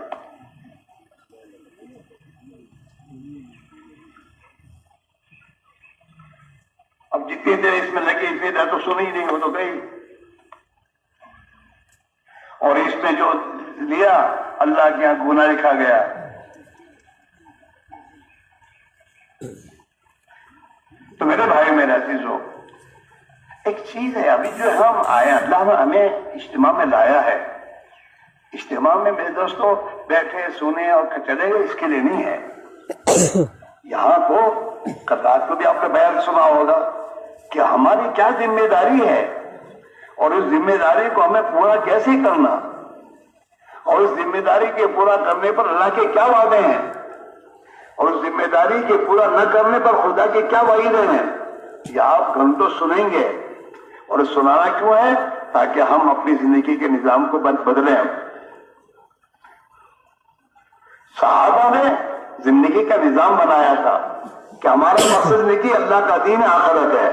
اب جتنی دیر اس میں لگی اتنی دیر تو سن ہی نہیں، ہو تو گئی. اور اس میں جو لیا اللہ کے یہاں گناہ لکھا گیا. تو میرے بھائی میرے عزیزو، ایک چیز ہے ابھی جو ہم آئے، اللہ نے ہمیں اجتماع میں لایا ہے. اجتماع میں میرے دوستوں بیٹھے سنے اور چلے گئے اس کے لیے نہیں ہے. یہاں تو کتاب کو بھی آپ نے بیان سنا ہوگا کہ ہماری کیا ذمہ داری ہے اور اس ذمہ داری کو ہمیں پورا کیسے کرنا، اور اس ذمہ داری کے پورا کرنے پر اللہ کے کیا وعدے ہیں، اور اس ذمہ داری کے پورا نہ کرنے پر خدا کے کیا وعیدیں ہیں. یہ آپ گھنٹوں سنیں گے. اور سنانا کیوں ہے؟ تاکہ ہم اپنی زندگی کے نظام کو بدلیں. صحابہ نے زندگی کا نظام بنایا تھا کہ ہمارا مقصد نہیں کہ اللہ کا دین آخرت ہے.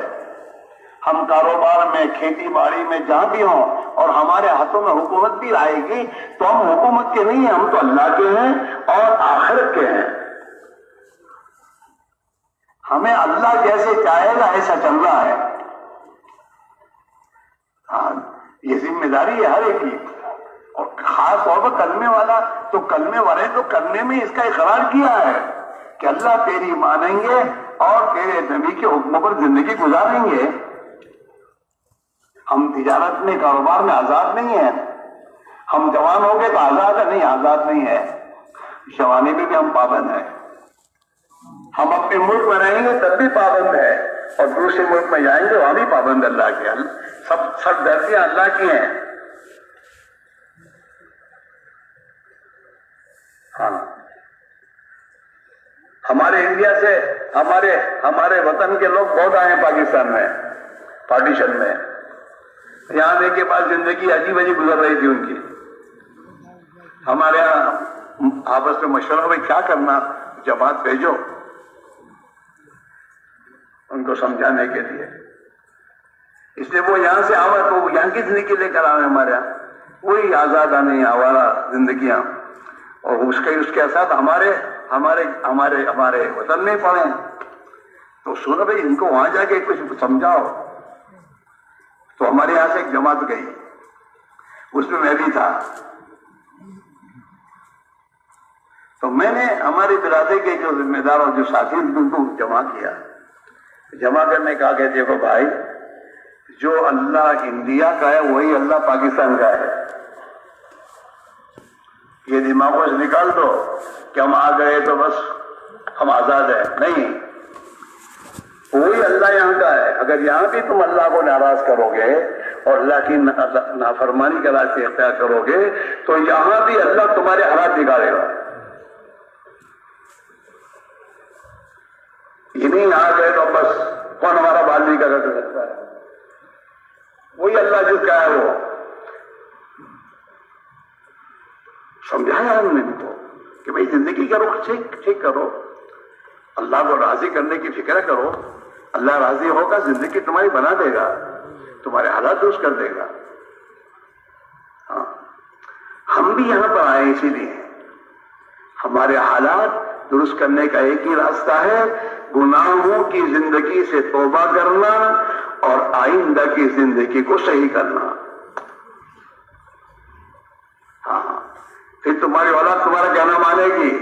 ہم کاروبار میں، کھیتی باڑی میں جہاں بھی ہوں اور ہمارے ہاتھوں میں حکومت بھی آئے گی تو ہم حکومت کے نہیں ہیں، ہم تو اللہ کے ہیں اور آخرت کے ہیں. ہمیں اللہ جیسے چاہے گا ایسا چل رہا ہے. ہاں، یہ ذمہ داری ہے ہر ایک کی. اور خاص طور پر کلمے والا تو کلمے والے تو کلمے میں اس کا اقرار کیا ہے کہ اللہ تیری مانیں گے اور تیرے نبی کے حکموں پر زندگی گزاریں گے. ہم تجارت میں، کاروبار میں آزاد نہیں ہیں. ہم جوان ہو گئے تو آزاد ہے؟ نہیں، آزاد نہیں ہے. جوانی میں بھی ہم پابند ہیں. ہم اپنے ملک میں رہیں گے تب بھی پابند ہے اور دوسرے ملک میں جائیں گے وہاں بھی پابند اللہ کے. سب درجیاں اللہ کی ہیں. ہاں، ہمارے انڈیا سے ہمارے وطن کے لوگ بہت آئے ہیں پاکستان میں پارٹیشن میں. یہاں آنے کے بعد زندگی عجیب عجیب گزر رہی تھی ان کی. ہمارے یہاں آپس میں مشورہ میں کیا کرنا، جماعت بھیجو ان کو سمجھانے کے لیے. اس لیے وہ یہاں سے آوا تو یہاں کی زندگی لے کر آئے ہمارے یہاں. وہی آزادانہ آوارہ زندگیاں اور اس کے ساتھ ہمارے وطن میں پڑے. تو سنو بھائی ان کو وہاں جا کے کچھ سمجھاؤ. تو ہمارے یہاں سے ایک جماعت گئی, اس میں بھی تھا. تو میں نے ہماری برادری کے جو ذمہ دار اور جو ساتھی ان کو جمع کیا. جمع کرنے کہا کہ دیکھو بھائی, جو اللہ انڈیا کا ہے وہی اللہ پاکستان کا ہے. یہ دماغوں سے نکال دو کہ ہم آ گئے تو بس ہم آزاد ہیں. نہیں, وہی اللہ یہاں کا ہے. اگر یہاں بھی تم اللہ کو ناراض کرو گے اور اللہ کی نافرمانی کا راستے اختیار کرو گے تو یہاں بھی اللہ تمہارے حالات بگاڑے گا. یہ نہیں آ گئے تو بس کون ہمارا بال نہیں کر سکتا ہے. وہی اللہ جو کیا ہے وہ سمجھایا ہم نے ان کو کہ بھائی زندگی کرو, ٹھیک کرو, اللہ کو راضی کرنے کی فکر کرو. اللہ راضی ہوگا, زندگی تمہاری بنا دے گا, تمہارے حالات درست کر دے گا. ہاں, ہم بھی یہاں پر آئے اسی لیے. ہمارے حالات درست کرنے کا ایک ہی راستہ ہے, گناہوں کی زندگی سے توبہ کرنا اور آئندہ کی زندگی کو صحیح کرنا. ہاں, پھر تمہاری اولاد تمہارا کہنا مانے گی.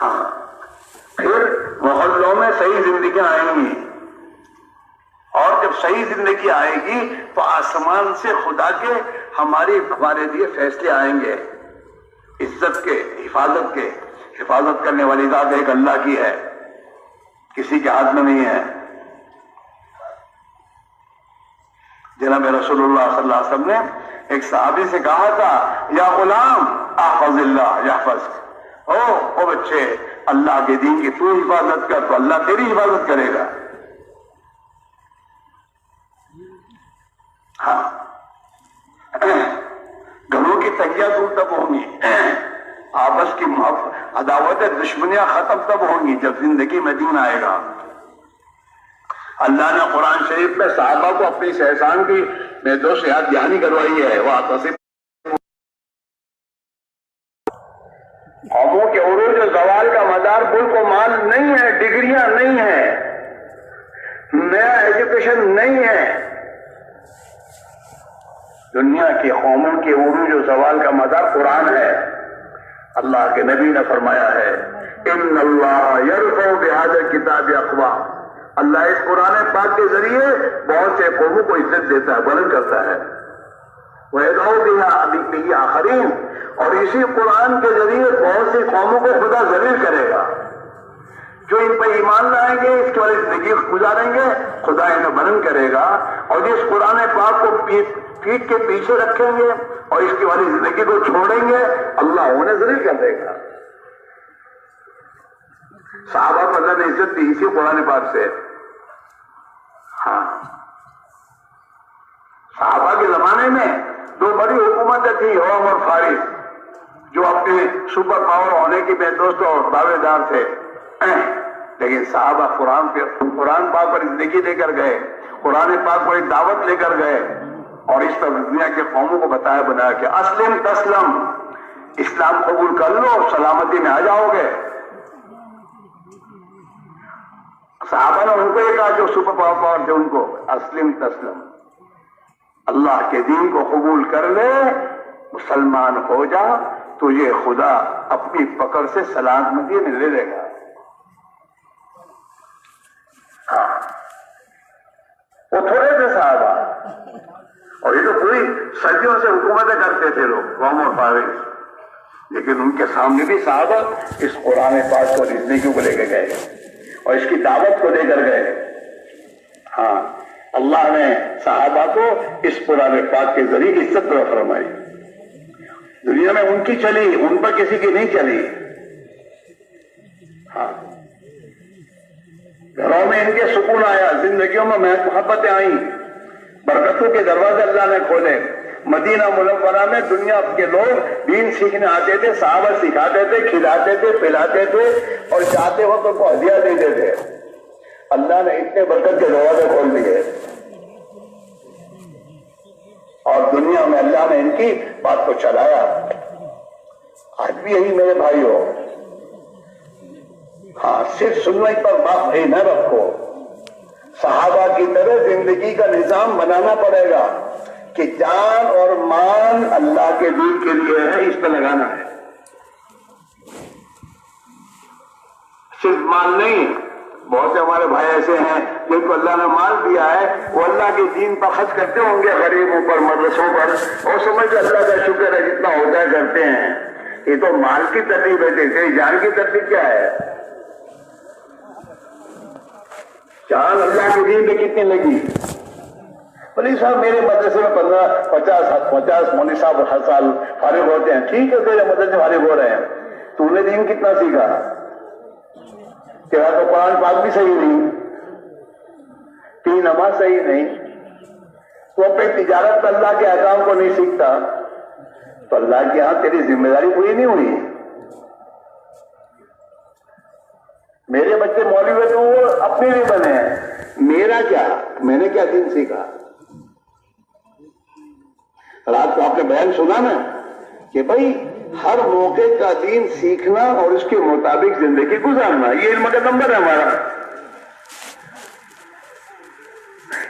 ہاں, پھر محلوں میں صحیح زندگیاں آئیں گی, اور جب صحیح زندگی آئے گی تو آسمان سے خدا کے ہمارے لیے فیصلے آئیں گے, عزت کے, حفاظت کے. حفاظت کرنے والی ذات ایک اللہ کی ہے, کسی کے ہاتھ میں نہیں ہے. جناب رسول اللہ صلی اللہ علیہ وسلم نے ایک صحابی سے کہا تھا, یا غلام احفظ اللہ یحفظک. او بچے, اللہ کے دین کی تو حفاظت کر تو اللہ تیری حفاظت کرے گا. ہاں, گھروں کی تنگیاں دور تب ہوں گی, آپس کی عداوت دشمنیاں ختم تب ہوں گی جب زندگی میں دین آئے گا. اللہ نے قرآن شریف میں صحابہ کو اپنی اس احسان کی میں دوست یاد دہانی کروائی ہے. وہ قوموں کے عروج و زوال کا مدار ملک و مال نہیں ہے, ڈگریاں نہیں ہیں, نیا ایجوکیشن نہیں ہے. دنیا کی قوموں کے عروج و زوال کا مدار قرآن ہے. اللہ کے نبی نے فرمایا ہے, ان اللہ یرفع بہذا الکتاب اقوام. اللہ اس قرآن پاک کے ذریعے بہت سے قوموں کو عزت دیتا ہے, بلند کرتا ہے. وَيَدْعُو بِهَا بِهِ آخَرِينَ, اور اسی قرآن کے ذریعے بہت سی قوموں کو خدا ذلیل کرے گا. جو ان پہ ایمان لائیں گے, اس کی والی زندگی گزاریں گے, خدا انہیں بلند کرے گا. اور جس قرآن پاک کو پیٹ کے پیچھے رکھیں گے اور اس کی والی زندگی کو چھوڑیں گے, اللہ انہیں ذلیل کر دے گا. صحابہ کو اللہ نے عزت دی اسی قرآن پاک سے. ہاں, صحابہ کے زمانے میں دو بڑی حکومتیں تھیں, روم اور فارس, جو اپنے سپر پاور ہونے کی بے دوست اور دعوے دار تھے. لیکن صحابہ قرآن پاک پر زندگی لے کر گئے, قرآن پاک پر دعوت لے کر گئے, اور اس طرح دنیا کے قوموں کو بنایا کہ اسلم تسلم, اسلام قبول کر لو سلامتی میں آ جاؤ گے. صحابہ نے ان کو یہ کہا جو سپر پاور تھے ان کو, اسلم تسلم, اللہ کے دین کو قبول کر لے, مسلمان ہو جا, تجھے خدا اپنی پکڑ سے سلامتی میں لے لے گا. ہاں, وہ تھوڑے تھے صحابہ, اور یہ تو پوری صدیوں سے حکومتیں کرتے تھے لوگ, روم اور فارس. لیکن ان کے سامنے بھی صحابہ اس قرآن پاک کو زندگیوں کو لے کے گئے اور اس کی دعوت کو لے کر گئے. ہاں, اللہ نے صحابہ کو اس قرآن پاک کے ذریعے عزت عطا فرمائی. دنیا میں ان کی چلی, ان پر کسی کی نہیں چلی. ہاں, گھروں میں ان کے سکون آیا, زندگیوں میں محبتیں آئیں, برکتوں کے دروازے اللہ نے کھولے. مدینہ منورہ میں دنیا کے لوگ دین سیکھنے آتے تھے, صحابہ سکھاتے تھے, کھلاتے تھے, پلاتے تھے, اور چاہتے وقت ان کو ہدیہ دیتے تھے. اللہ نے اتنے برکت کے دروازے کھول دیے, اور دنیا میں اللہ نے ان کی بات کو چلایا. آج بھی یہی میرے بھائیوں, ہاں صرف سننے پر بات نہ رکھو، صحابہ کی طرح زندگی کا نظام بنانا پڑے گا کہ جان اور مال اللہ کے دین کے لیے ہے، اس پہ لگانا ہے، صرف مال نہیں۔ بہت سے ہمارے بھائی ایسے ہیں جن کو اللہ نے مال دیا ہے، وہ اللہ کے دین پر خرچ کرتے ہوں گے، غریبوں پر، مدرسوں پر، اور سمجھ اللہ کا شکر ہے جتنا ہوتا ہے کرتے ہیں۔ یہ تو مال کی ترتیب ہے، تیری جان کی ترتیب کیا ہے؟ جان اللہ کے دین پہ کتنی لگی؟ بھلی صاحب میرے مدرسے میں 50 مولوی صاحب ہر سال فارغ ہوتے ہیں، ٹھیک ہے تیرے مدرسے فارغ ہو رہے ہیں، تو نے دین کتنا سیکھا؟ تیرا تو قرآن پاک بھی صحیح نہیں، تیری نماز صحیح نہیں، تو اپنی تجارت میں اللہ کے احکام کو نہیں سیکھتا، تو اللہ کے ہاں تیری ذمہ داری پوری نہیں ہوئی۔ میرے بچے مولوی ہوئے تو وہ اپنے لیے بنے ہیں، میرا کیا؟ میں نے کیا دین سیکھا؟ رات کو آپ نے بیان سنا نا کہ بھائی ہر موقع کا دین سیکھنا اور اس کے مطابق زندگی گزارنا، یہ علم کا نمبر ہے ہمارا۔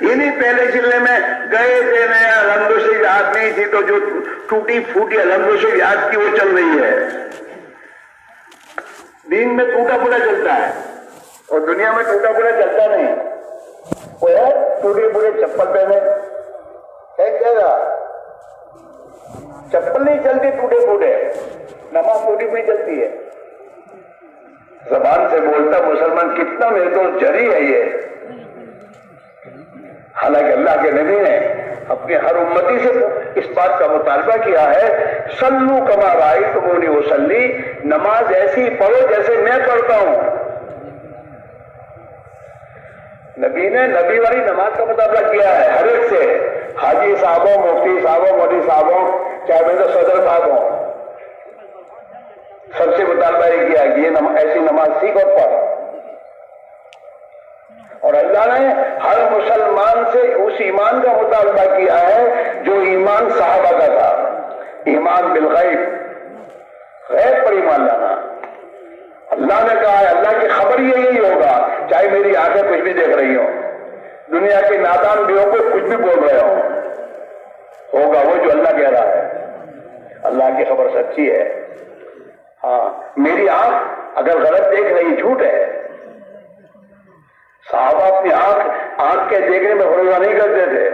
یہ نہیں پہلے ضلع میں گئے تھے، نیا الحمد شریف یاد نہیں تھی تو جو ٹوٹی پھوٹی الحمد شریف یاد کی وہ چل رہی ہے۔ دین میں ٹوٹا پھوٹا چلتا ہے اور دنیا میں ٹوٹا پھوٹا چلتا نہیں۔ وہ ہے ٹوٹے پھوٹے چپل پہنے کہے گا، چپل نہیں چلتی ٹوٹے پھوٹے، نماز ٹوٹی پھوٹی چلتی ہے۔ زبان سے بولتا مسلمان کتنا میرے تو جری ہے یہ، حالانکہ اللہ کے نبی نے اپنے ہر امتی سے اس بات کا مطالبہ کیا ہے، صلو کما رأیتمونی اصلی، نماز ایسی پڑھو جیسے میں پڑھتا ہوں۔ نبی نے نبی والی نماز کا مطالبہ کیا ہے ہر ایک سے، حاجی صاحبوں، مفتی صاحبوں، مولوی صاحبوں، چاہے میں تو صدر صاحب ہوں، سب سے مطالبہ یہ کیا کہ یہ ایسی نماز سیکھ اور پڑھ۔ اور اللہ نے ہر مسلمان سے اس ایمان کا مطالبہ کیا ہے جو ایمان صحابہ کا تھا، ایمان بالغیب، غیب پر ایمان لانا۔ اللہ نے کہا ہے اللہ کی خبر یہی ہوگا، چاہے میری آنکھیں کچھ بھی دیکھ رہی ہوں، دنیا کے نادان بھی ہو کوئی کچھ بھی بول رہے ہوں، ہوگا وہ جو اللہ کہہ رہا ہے۔ اللہ کی خبر سچی ہے۔ ہاں میری آنکھ اگر غلط دیکھ رہی جھوٹ ہے۔ صحابہ اپنی آنکھ کے دیکھنے میں بھروسہ نہیں کرتے تھے۔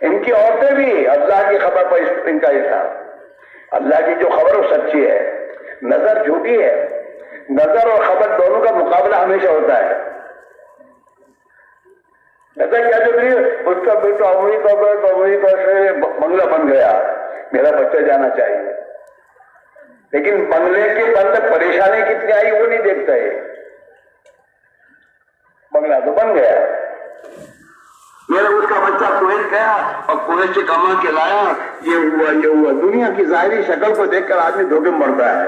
ان کی عورتیں بھی اللہ کی خبر پر ان کا حصہ، اللہ کی جو خبر وہ سچی ہے، نظر جھوٹی ہے۔ نظر اور خبر دونوں کا مقابلہ ہمیشہ ہوتا ہے۔ نظر کیا جو اس کا بیٹا امریکہ سے بنگلہ بن گیا، میرا بچہ جانا چاہیے، لیکن بنگلے کے اندر پریشانی کتنی آئی وہ نہیں دیکھتا ہے۔ بنگلہ تو بن گیا، میرا اس کا بچہ کویت گیا اور کویت سے کما کے لایا، یہ ہوا۔ دنیا کی ظاہری شکل کو دیکھ کر آدمی دھوکے میں پڑتا ہے،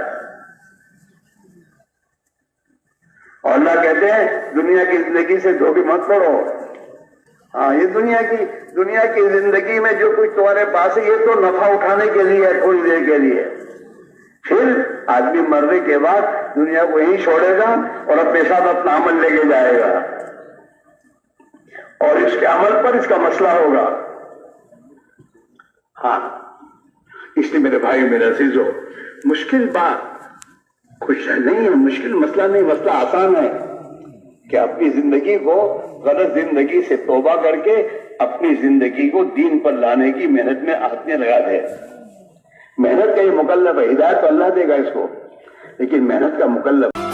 اور اللہ کہتے ہیں دنیا کی زندگی سے دھوکے مت پڑو۔ ہاں یہ دنیا کی زندگی میں جو کچھ تمہارے پاس ہے یہ تو نفع اٹھانے کے لیے ہے، تھوڑی دیر کے لیے، پھر آدمی مرنے کے بعد دنیا کو یہیں چھوڑے گا اور اپنے ساتھ اپنا عمل لے کے جائے گا، اور اس کے عمل پر اس کا مسئلہ ہوگا۔ ہاں اس لیے میرے بھائی میرے عزیزو، مشکل بات کچھ نہیں ہے، مشکل مسئلہ نہیں، مسئلہ آسان ہے کہ اپنی زندگی کو غلط زندگی سے توبہ کر کے اپنی زندگی کو دین پر لانے کی محنت میں ہاتھ لگا دے۔ محنت کا یہ مکلف ہے، ہدایت تو اللہ دے گا اس کو، لیکن محنت کا مکلف